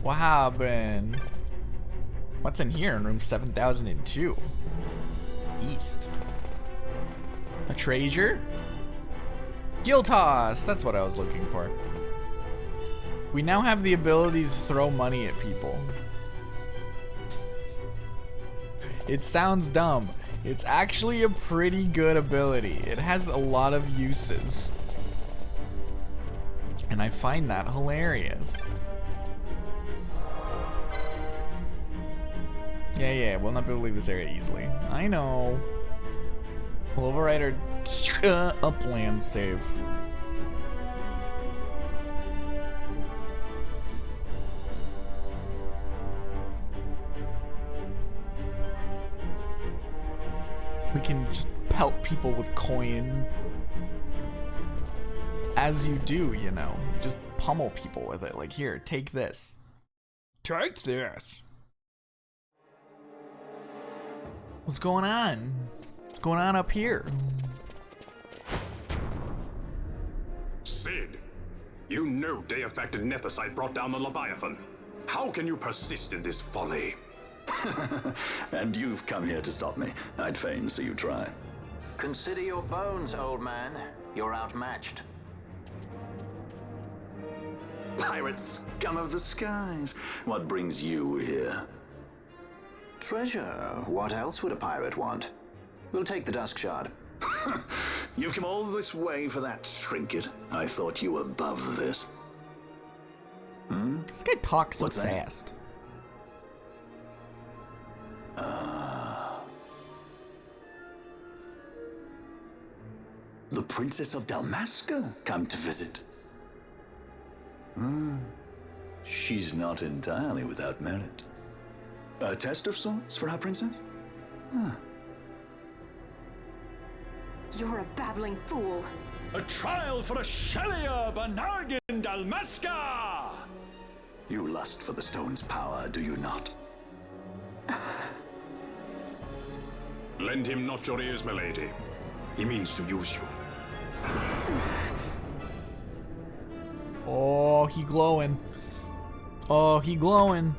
What happened? What's in here in room 7002? East. A treasure? Giltos! That's what I was looking for. We now have the ability to throw money at people. It sounds dumb. It's actually a pretty good ability. It has a lot of uses. And I find that hilarious. Yeah, we'll not be able to leave this area easily. I know. We'll override our upland save. We can just pelt people with coin. As you do, you know. You just pummel people with it. Like, here, take this. Take this. What's going on? What's going on up here? Sid, you know Day-affected Nethicite brought down the Leviathan. How can you persist in this folly? And you've come here to stop me. I'd fain see you try. Consider your bones, old man. You're outmatched. Pirate scum of the skies. What brings you here? Treasure. What else would a pirate want? We'll take the Dusk Shard. You've come all this way for that trinket. I thought you were above this. This guy talks so fast. The Princess of Dalmasca come to visit. She's not entirely without merit. A test of sorts for our princess? You're a babbling fool. A trial for a Shelia Banargin Dalmasca! You lust for the stone's power, do you not? Lend him not your ears, milady. He means to use you. Oh, he glowing. Oh, he glowing.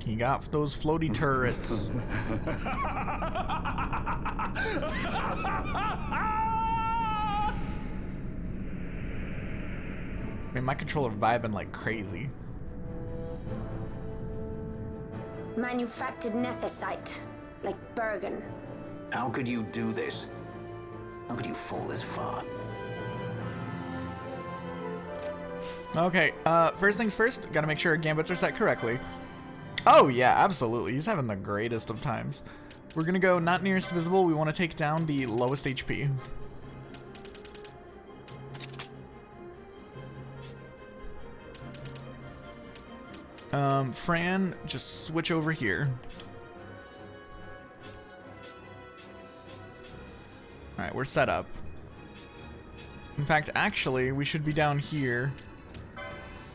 He got those floaty turrets. Man, my controller vibing like crazy. Manufactured Nethicite, like Bergen. How could you do this? How could you fall this far? Okay, first things first, gotta make sure our gambits are set correctly. Oh yeah, absolutely, he's having the greatest of times. We're gonna go not nearest visible, we want to take down the lowest HP. Fran, just switch over here. Alright, we're set up. In fact, actually, we should be down here.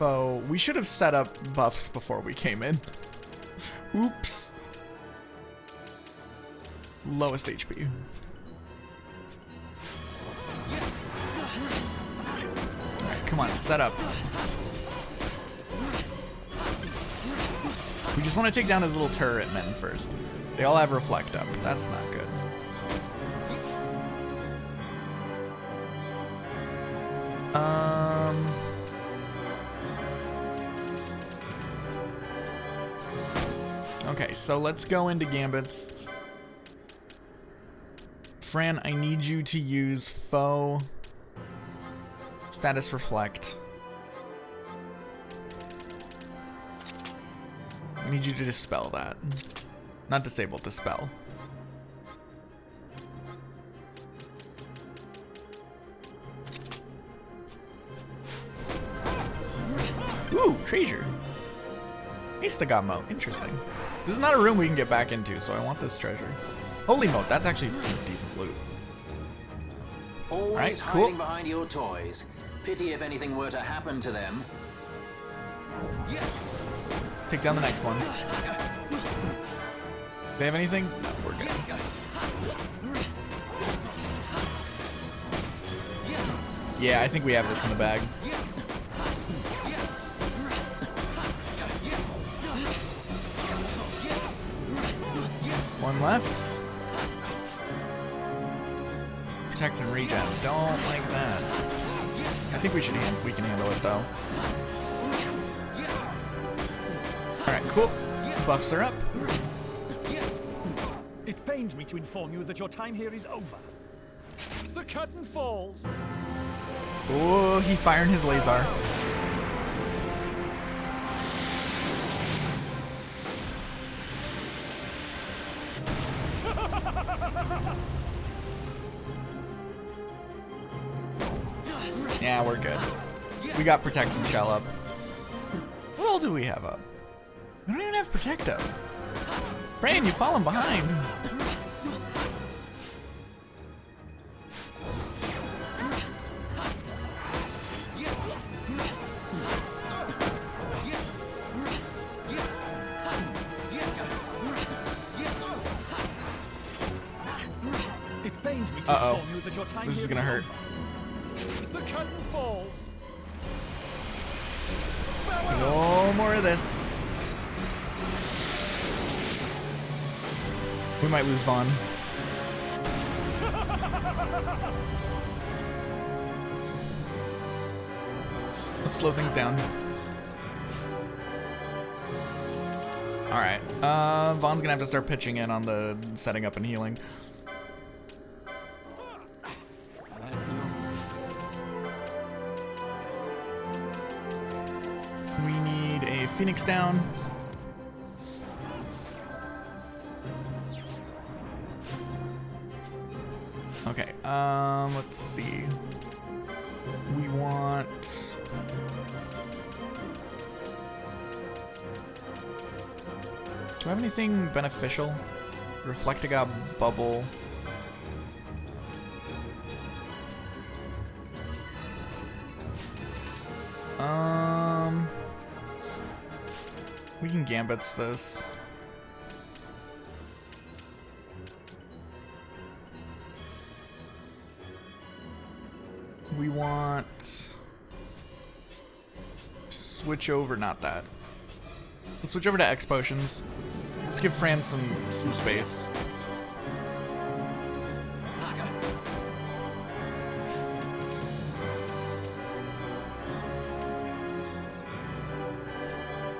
Oh, we should have set up buffs before we came in. Oops. Lowest HP. Alright, come on, set up. We just want to take down his little turret men first. They all have reflect up. That's not good. Okay, so let's go into gambits. Fran, I need you to use foe status reflect. I need you to dispel that. Not disable, dispel. Ooh, treasure. Istagamo, interesting. This is not a room we can get back into, so I want this treasure. Holy moat, that's actually some decent loot. Always cool. hiding behind your toys. Pity if anything were to happen to them. Take down the next one. They have anything? No, we're good. Yeah, I think we have this in the bag. One left. Protect and regen. Don't like that. I think we can handle it though. Alright, cool. Buffs are up. It pains me to inform you that your time here is over. The curtain falls. Oh, he firing his laser. Yeah, we're good. We got Protect and Shell up. What all do we have up? We don't even have Protect up. Brain, you've fallen behind. Uh-oh. This is gonna hurt. The curtain falls. No more of this. We might lose Vaughn. Let's slow things down. Alright. Vaughn's gonna have to start pitching in on the setting up and healing. We need a Phoenix down. Okay, let's see. We want... Do I have anything beneficial? Reflectiga Bubble. We can Gambits this. We want to switch over, not that. Let's switch over to X potions. Let's give Fran some space.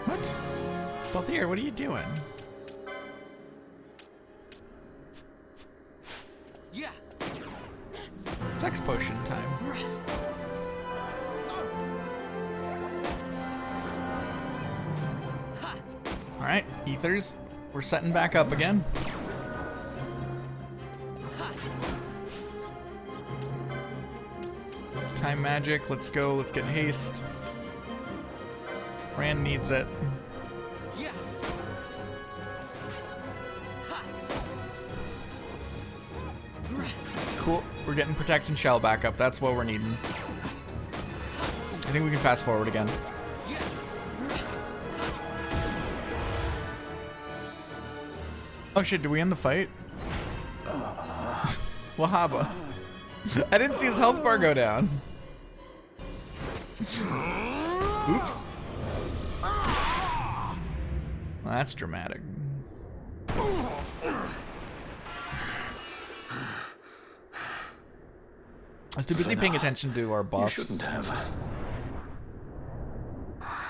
What? Balthier, what are you doing? Yeah. It's X potion time. Alright, Ethers. We're setting back up again. Time magic, let's go, let's get haste. Fran needs it. Cool, we're getting Protect and Shell back up, that's what we're needing. I think we can fast forward again. Oh shit, did we end the fight? Wahaba. I didn't see his health bar go down. Oops. Well, that's dramatic. I was too busy paying attention to our buffs. You shouldn't have.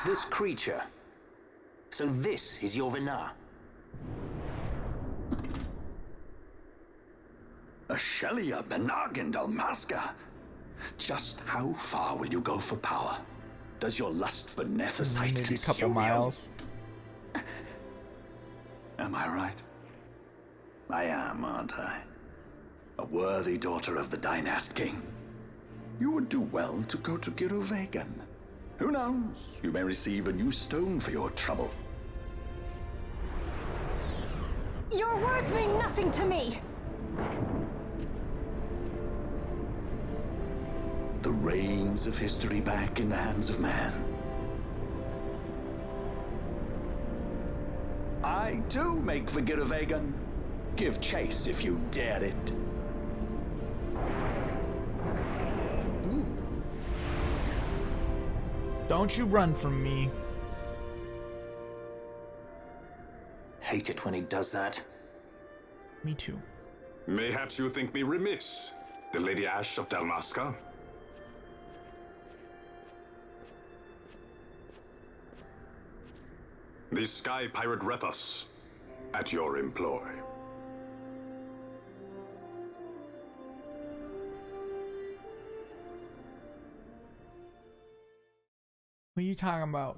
This creature. So this is your Venar. Ashelia Benargin Dalmasca. Just how far will you go for power? Does your lust for Nethicite Maybe a consume couple you? miles. Am I right? I am, aren't I? A worthy daughter of the Dynast King. You would do well to go to Girovegan. Who knows? You may receive a new stone for your trouble. Your words mean nothing to me! The reins of history back in the hands of man. I too make for Girovegan. Give chase if you dare it. Don't you run from me. Hate it when he does that. Me too. Mayhaps you think me remiss, the Lady Ash of Dalmasca? The Sky Pirate Rethus, at your employ. What are you talking about?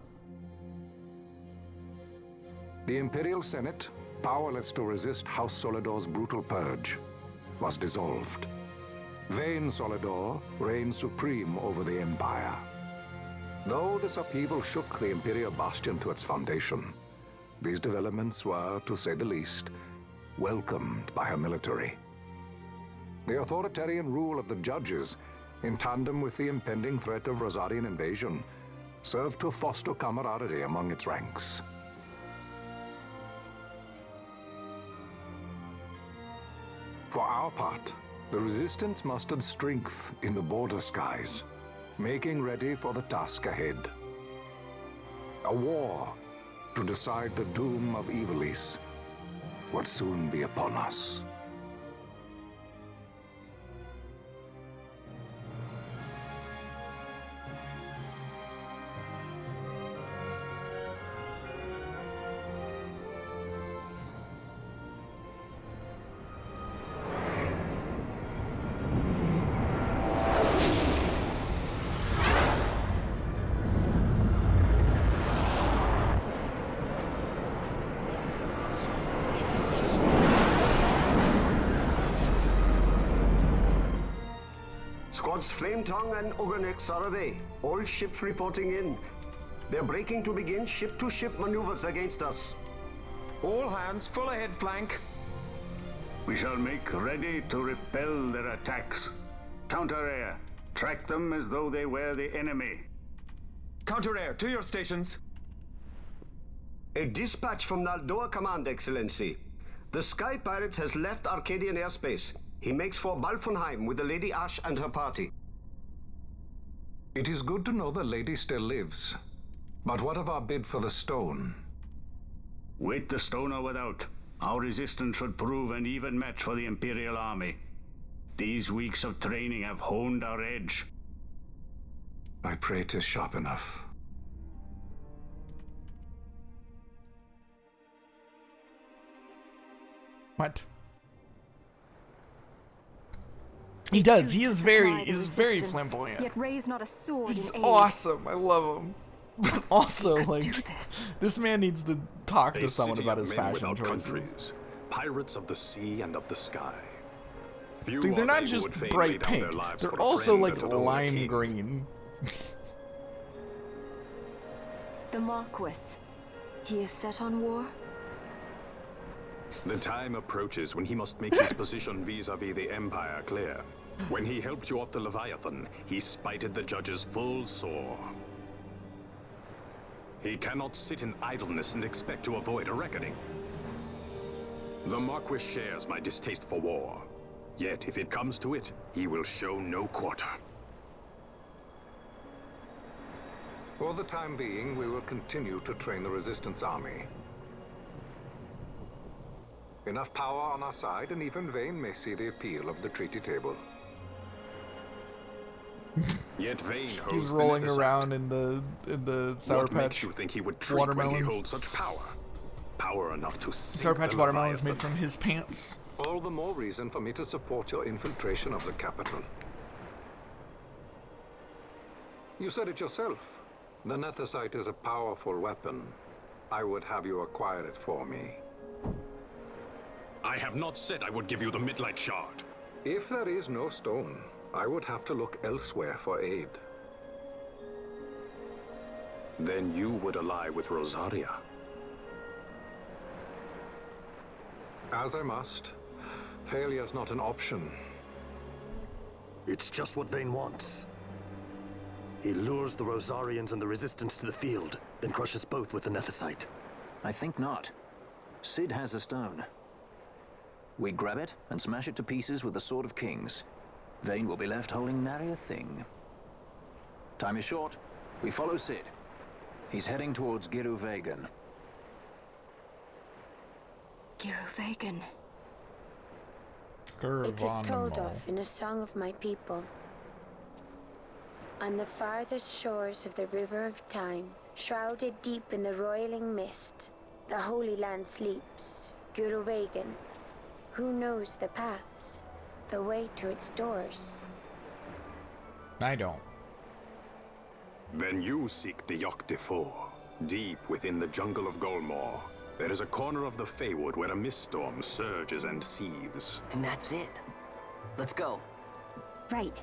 The Imperial Senate, powerless to resist House Solidor's brutal purge, was dissolved. Vayne Solidor reigned supreme over the Empire. Though this upheaval shook the Imperial Bastion to its foundation, these developments were, to say the least, welcomed by her military. The authoritarian rule of the judges, in tandem with the impending threat of Rosarian invasion, served to foster camaraderie among its ranks. For our part, the Resistance mustered strength in the border skies, making ready for the task ahead. A war to decide the doom of Ivalice would soon be upon us. Squads Flametongue and Ogrenex are away. All ships reporting in. They're breaking to begin ship-to-ship maneuvers against us. All hands, full ahead flank. We shall make ready to repel their attacks. Counter-air. Track them as though they were the enemy. Counter-air, to your stations. A dispatch from Naldoa Command, Excellency. The Sky Pirate has left Arcadian airspace. He makes for Balfonheim with the Lady Ash and her party. It is good to know the lady still lives. But what of our bid for the stone? With the stone or without, our resistance should prove an even match for the Imperial Army. These weeks of training have honed our edge. I pray 'tis sharp enough. What? He does. He is very flamboyant. Yet raise not a sword He's in aid. awesome. I love him. Also, like, this man needs to talk to someone about his fashion choices. Countries, pirates of the sea and of the sky. Few Dude, they're are not they who just would fain lay bright down their pink. lives They're for a also friend like that would own a lime king. green. The Marquis. He is set on war? The time approaches when he must make his position vis-a-vis the Empire clear. When he helped you off the Leviathan, he spited the judges full sore. He cannot sit in idleness and expect to avoid a reckoning. The Marquis shares my distaste for war. Yet, if it comes to it, he will show no quarter. For the time being, we will continue to train the Resistance army. Enough power on our side, and even Vayne may see the appeal of the treaty table. Yet Vayne holds He's the rolling Netherite. around in the Sour What makes Patch you think he would treat when he watermelons. holds such power? Power enough to Sour sink Patch the watermelons made Leviathan. from his pants. All the more reason for me to support your infiltration of the capital. You said it yourself. The Nethicite is a powerful weapon. I would have you acquire it for me. I have not said I would give you the Midlight Shard. If there is no stone, I would have to look elsewhere for aid. Then you would ally with Rosaria. As I must. Failure's not an option. It's just what Vayne wants. He lures the Rosarians and the Resistance to the field, then crushes both with the Nethicite. I think not. Cid has a stone. We grab it and smash it to pieces with the Sword of Kings. Vayne will be left holding nary a thing. Time is short. We follow Cid. He's heading towards Giruvegan. Giruvegan. It is told of in a song of my people. On the farthest shores of the River of Time, shrouded deep in the roiling mist, the Holy Land sleeps, Giruvegan. Who knows the paths, the way to its doors? I don't. Then you seek the Yogg Defor. Deep within the jungle of Golmor, there is a corner of the Feywood where a mist storm surges and seethes. And that's it. Let's go. Right.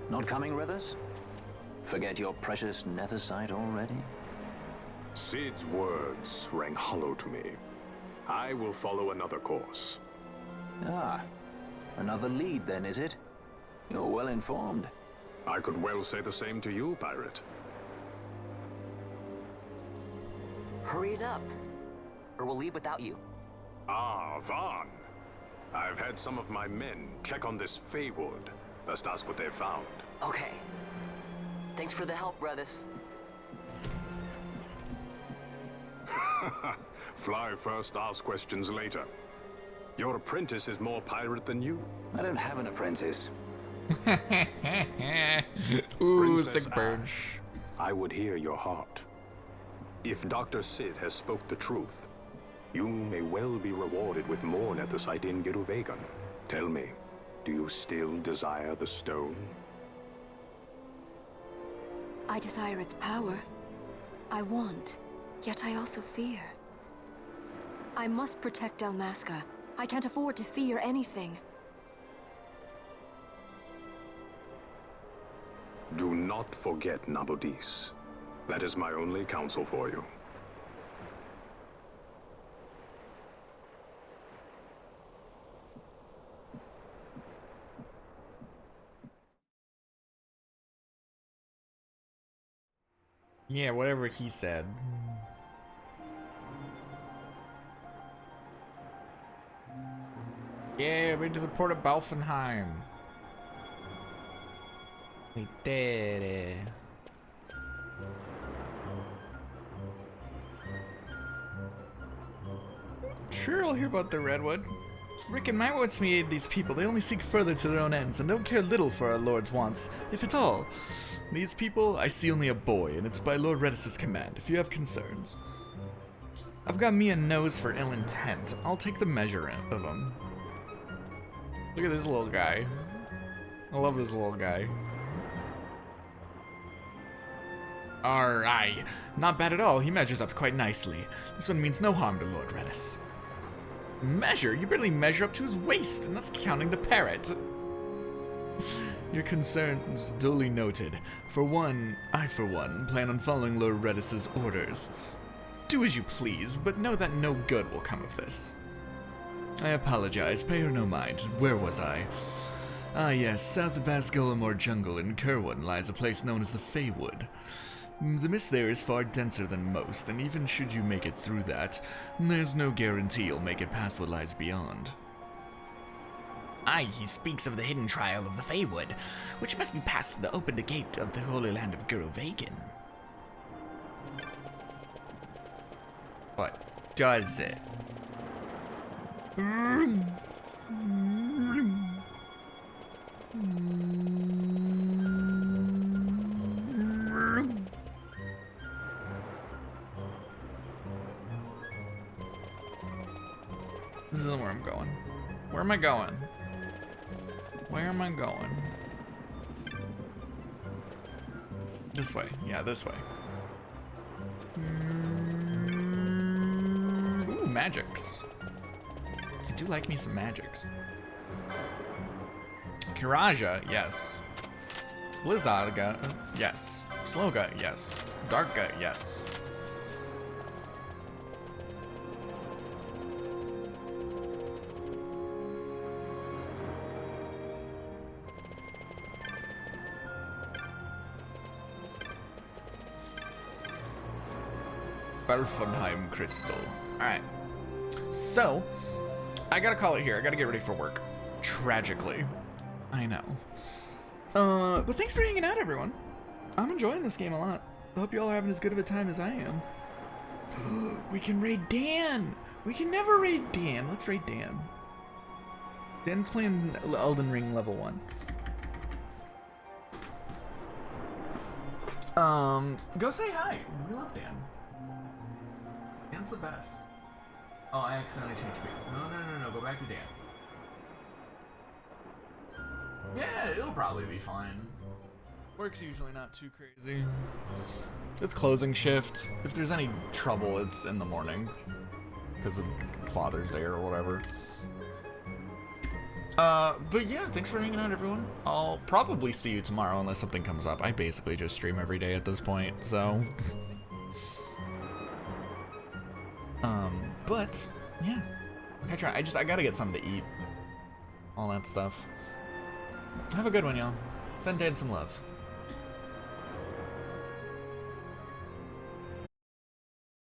Not coming with us? Forget your precious Nethersite already? Cid's words rang hollow to me. I will follow another course. Ah, another lead then, is it? You're well informed. I could well say the same to you, pirate. Hurry it up, or we'll leave without you. Ah, Vaughn. I've had some of my men check on this Feywood. Best ask what they've found. Okay. Thanks for the help, brothers. Fly first, ask questions later. Your apprentice is more pirate than you. I don't have an apprentice. Ooh, Princess sick burn. Ash, I would hear your heart. If Dr. Cid has spoke the truth, you may well be rewarded with more Nethersite in Giruvegan. Tell me, do you still desire the stone? I desire its power. I want, yet I also fear. I must protect Dalmasca. I can't afford to fear anything. Do not forget Nabudis. That is my only counsel for you. Yeah, whatever he said. Yeah, we're to the port of Balfenheim. We did it. Sure, I'll hear about the Redwood. Rick and my wants me aid these people. They only seek further to their own ends and don't care little for our Lord's wants, if at all. These people, I see only a boy, and it's by Lord Redis' command, if you have concerns. I've got me a nose for ill intent. I'll take the measure of him. Look at this little guy. I love this little guy. Alright. Not bad at all. He measures up quite nicely. This one means no harm to Lord Redis. Measure? You barely measure up to his waist, and that's counting the parrot. Your concerns duly noted. For one, I for one, plan on following Lord Redis' orders. Do as you please, but know that no good will come of this. I apologize, pay her no mind. Where was I? Ah yes, south of Asgolamore Jungle in Kerwin lies a place known as the Feywood. The mist there is far denser than most, and even should you make it through that, there's no guarantee you'll make it past what lies beyond. Aye, he speaks of the hidden trial of the Feywood, which must be past the opened gate of the Holy Land of Giruvegan. What does it? This isn't where I'm going. Where am I going? Where am I going? This way. Yeah, this way. Ooh, magics. I do like me some magics. Kiraja, yes. Blizzaga, yes. Sloga, yes. Darka, yes. Balfenheim Crystal. Alright. So, I gotta call it here. I gotta get ready for work. Tragically. I know. But thanks for hanging out, everyone. I'm enjoying this game a lot. I hope you all are having as good of a time as I am. We can raid Dan! We can never raid Dan. Let's raid Dan. Dan's playing Elden Ring level 1. Go say hi. We love Dan. Dan's the best. Oh, I accidentally changed videos. No. Go back to Dan. Yeah, it'll probably be fine. Work's usually not too crazy. It's closing shift. If there's any trouble, it's in the morning. Because of Father's Day or whatever. But yeah, thanks for hanging out, everyone. I'll probably see you tomorrow unless something comes up. I basically just stream every day at this point, so... but, yeah. I gotta get something to eat. All that stuff. Have a good one, y'all. Send Dan some love.